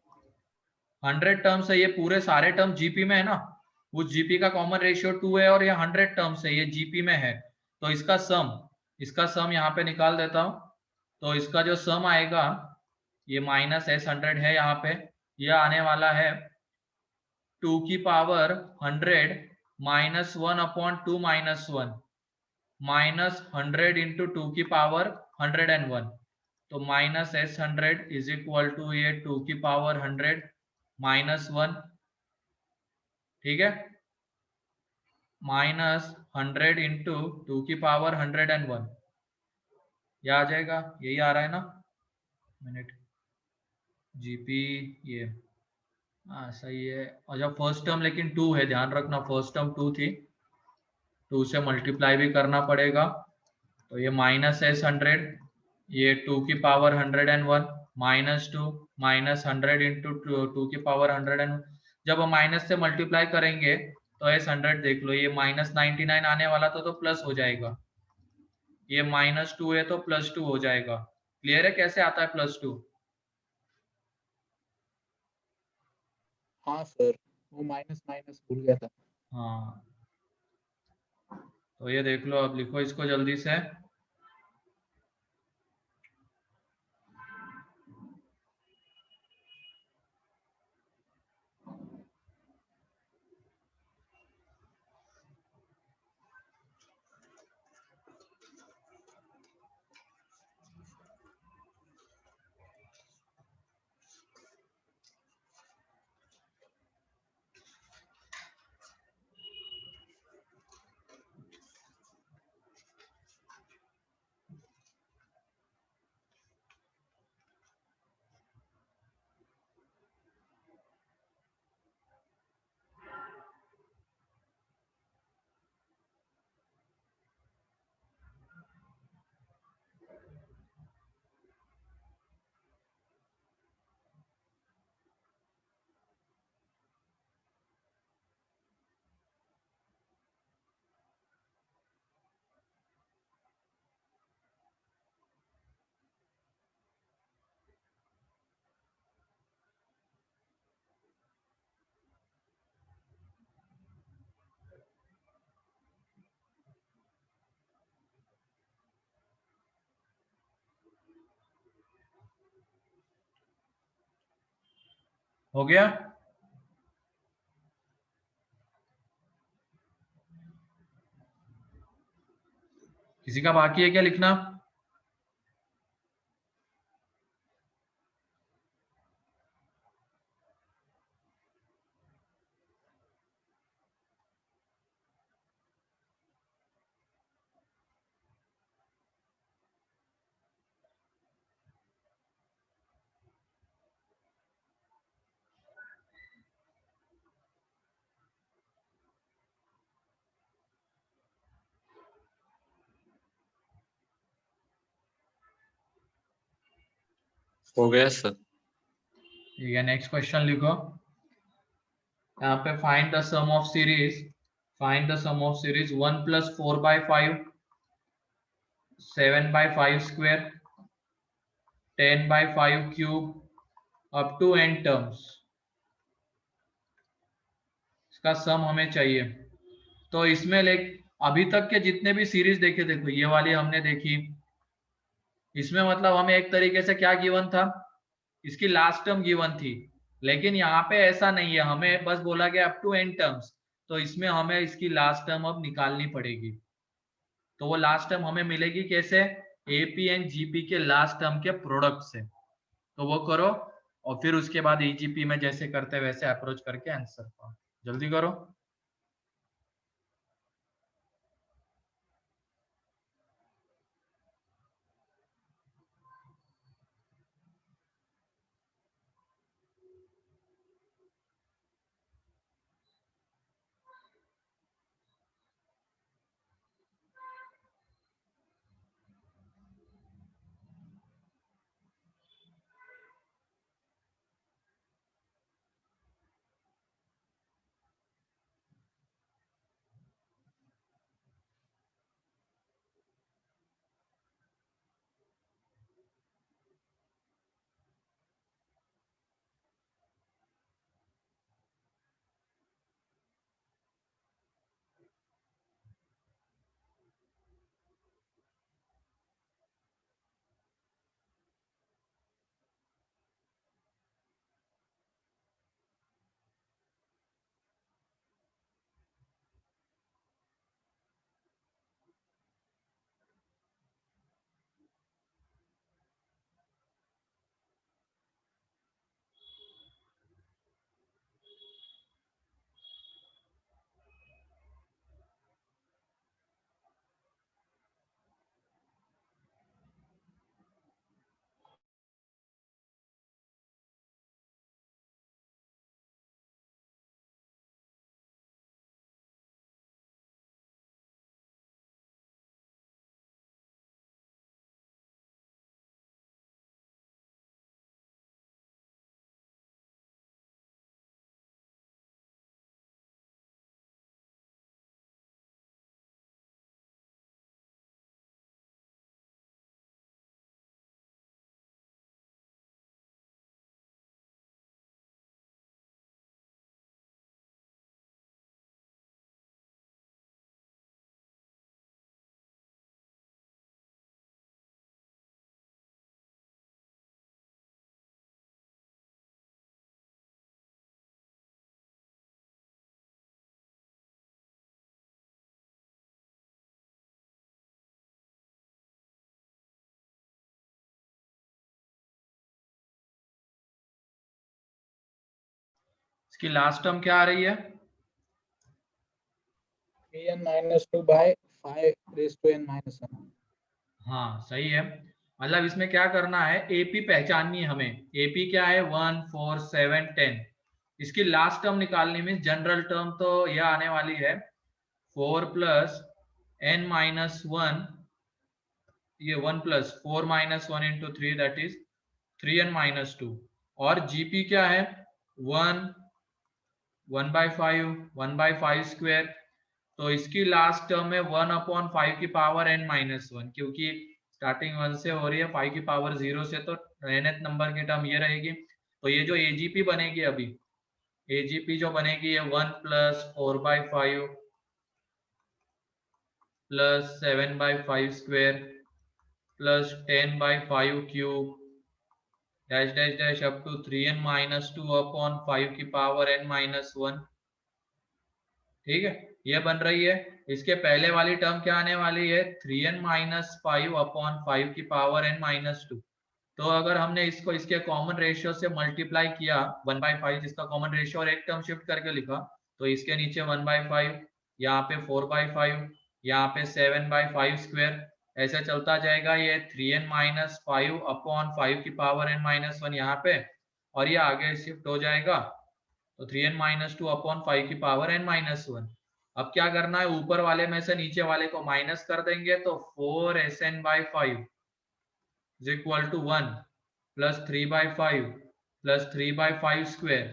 100 टर्म्स है, ये पूरे सारे टर्म जीपी में है ना, उस जीपी का कॉमन रेशियो 2 है और ये 100 टर्म्स है, ये जीपी में है। तो इसका सम यहाँ पे निकाल देता हूँ। तो इसका जो सम आएगा, ये माइनस एस 100 है यहाँ पे, ये आने वाला है 2 की power 100 minus 1 upon 2 minus 1 minus 100 into two की पावर 101। तो minus s 100 is equal to ये 2 की पावर 100 माइनस 1, ठीक है, माइनस 100 इंटू टू की पावर 101, ये आ जाएगा, यही आ रहा है ना? मिनट, जीपी ये, हाँ सही है। और जब फर्स्ट टर्म लेकिन 2 है, ध्यान रखना, फर्स्ट टर्म 2 थी, 2 से मल्टीप्लाई भी करना पड़ेगा। तो ये माइनस एस 100, ये 2 की power 101 minus 2 minus 100 into two की पावर 101। जब हम माइनस से मल्टीप्लाई करेंगे तो एस 100 देख लो, ये माइनस 99 आने वाला था तो प्लस हो जाएगा, ये माइनस 2 है तो प्लस 2 हो जाएगा। क्लियर है कैसे आता है +2? हाँ सर, वो माइनस माइनस भूल गया था. हाँ, तो ये देख लो, अब लिखो इसको जल्दी से। हो गया? किसी का बाकी है क्या लिखना? हो गया सर। ठीक है, नेक्स्ट क्वेश्चन लिखो। यहाँ पे find the sum of series, find the sum of series 1 + 4/5, 7/5 square, 10/5 cube up to n terms. इसका सम हमें चाहिए। तो इसमें अभी तक के जितने भी सीरीज देखे, देखो ये वाली हमने देखी, इसमें मतलब हमें एक तरीके से क्या गिवन था, इसकी लास्ट टर्म गिवन थी। लेकिन यहाँ पे ऐसा नहीं है, हमें बस बोला गया अप टू n टर्म्स, तो इसमें हमें इसकी लास्ट टर्म अब निकालनी पड़ेगी। तो वो लास्ट टर्म हमें मिलेगी कैसे, एपी एंड जीपी के लास्ट टर्म के प्रोडक्ट से। तो वो करो और फिर उसके बाद ईजीपी में जैसे करते वैसे अप्रोच करके आंसर पाओ। जल्दी करो। इसकी लास्ट टर्म क्या आ रही है, 3n - 2 by 5 raised to n - 1। हाँ सही है। मतलब इसमें क्या करना है, एपी पहचाननी है हमें। एपी क्या है, 1, 4, 7, 10। इसकी लास्ट टर्म निकालनी में जनरल टर्म तो यह आने वाली है 4 + n - 1, ये 1 + 4 - 1 × 3 दैट इज 3n - 2। और जीपी क्या है, 1, 1/5, 1/5 स्क्वायर। तो इसकी लास्ट टर्म है 1/5 की पावर n - 1, क्योंकि स्टार्टिंग 1 से हो रही है, 5 की पावर 0 से, तो nth नंबर की टर्म ये रहेगी। तो ये जो एजीपी बनेगी अभी, एजीपी जो बनेगी ये 1 + 4/5 + 7/5 square + 10/5 cube dash dash dash up to 3n - 2/5 की पावर n - 1। ठीक है, ये बन रही है। इसके पहले वाली टर्म क्या आने वाली है, 3n - 5/5 की पावर n - 2। तो अगर हमने इसको इसके कॉमन रेशियो से मल्टीप्लाई किया 1/5, जिसका कॉमन रेशियो और एक टर्म शिफ्ट करके लिखा, तो इसके नीचे 1/5, यहाँ पे 4/5, यहाँ पे 7/5 स्क्वायर, ऐसे चलता जाएगा। ये 3n - 5/5 की पावर n - 1 यहाँ पे, और ये आगे शिफ्ट हो जाएगा, तो 3n - 2/5 की पावर n - 1। अब क्या करना है, ऊपर वाले में से नीचे वाले को माइनस कर देंगे, तो 4 SN/5 is equal to 1। Plus 3/5 plus 3/5 square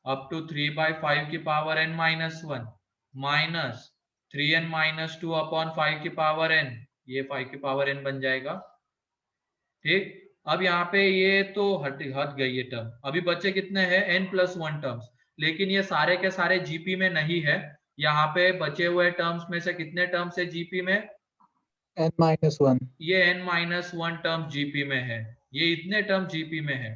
up to 3/5 की power n minus 1 minus 3n minus 2 upon 5 की पावर n, ये 5 की पावर n बन जाएगा। ठीक, अब यहाँ पे ये तो हट हट गई ये टर्म, अभी बचे कितने हैं n+1 टर्म्स, लेकिन ये सारे के सारे जीपी में नहीं है। यहाँ पे बचे हुए टर्म्स में से कितने टर्म्स है जीपी में? n-1। ये n-1 टर्म जीपी में है, ये इतने टर्म जीपी में है।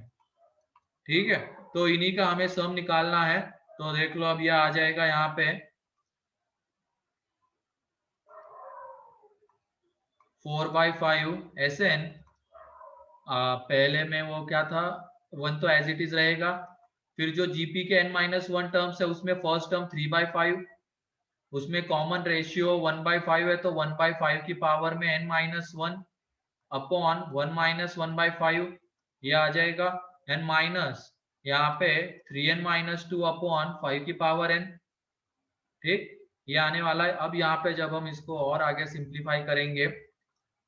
ठीक है, तो इन्हीं का हमें सम निकालना है। तो देख लो, अब ये आ जाएगा यहाँ पे 4/5 Sn। पहले में वो क्या था, 1 तो एज इट इज रहेगा, फिर जो जीपी के n-1 टर्म्स है उसमें फर्स्ट टर्म 3/5, उसमें कॉमन रेशियो 1/5 है, तो 1/5 की पावर में n-1 अपॉन 1 माइनस 1/5 ये आ जाएगा, n माइनस यहाँ पे 3n-2 अपॉन 5 की पावर n। ठीक, ये आने वाला है। अब यहाँ पे जब हम इसको और आगे सिंप्लीफाई करेंगे,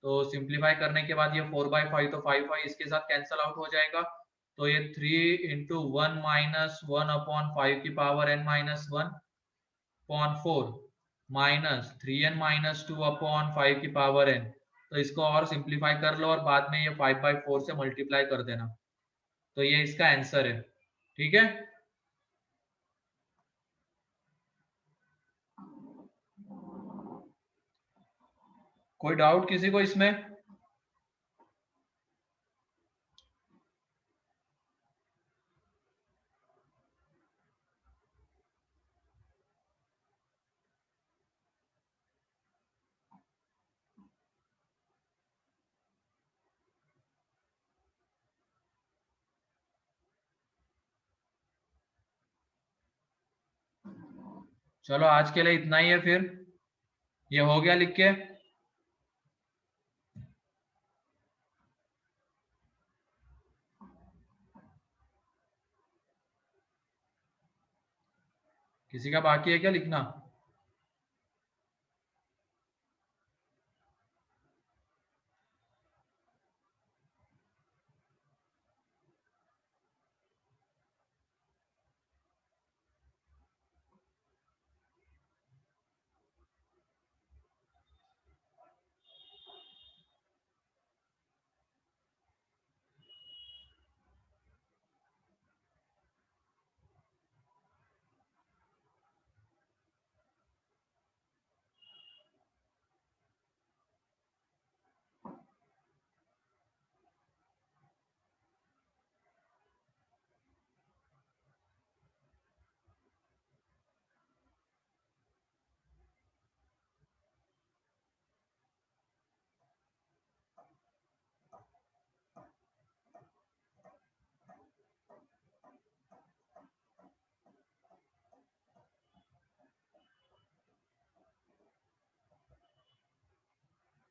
तो सिंप्लीफाई करने के बाद ये 4/5, तो 5 इसके साथ कैंसल आउट हो जाएगा, तो ये 3 इंटू 1 माइनस 1 अपॉन 5 की power n-1 upon 4 minus 3n-2 upon 5 की पावर n। तो इसको और सिंप्लीफाई कर लो और बाद में ये 5/4 से मल्टीप्लाई कर देना, तो ये इसका आंसर है। ठीक है, कोई डाउट किसी को इसमें? चलो आज के लिए इतना ही है, फिर ये हो गया लिख के। किसी का बाकी है क्या लिखना?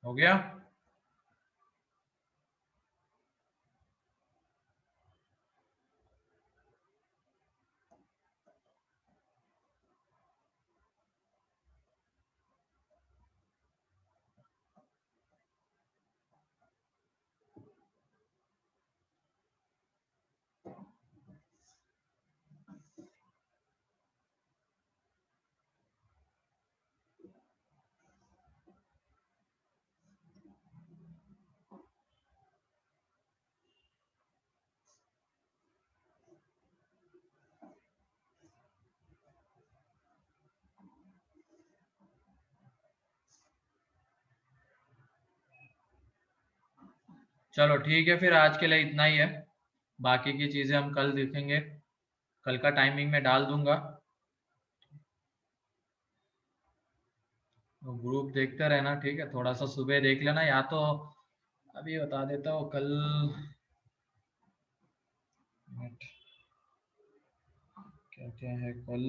हो गया? चलो ठीक है, फिर आज के लिए इतना ही है, बाकी की चीजें हम कल देखेंगे, कल का टाइमिंग में डाल दूंगा। ग्रुप देखते रहना, ठीक है, थोड़ा सा सुबह देख लेना, या तो अभी बता देता हूँ कल क्या क्या है कल।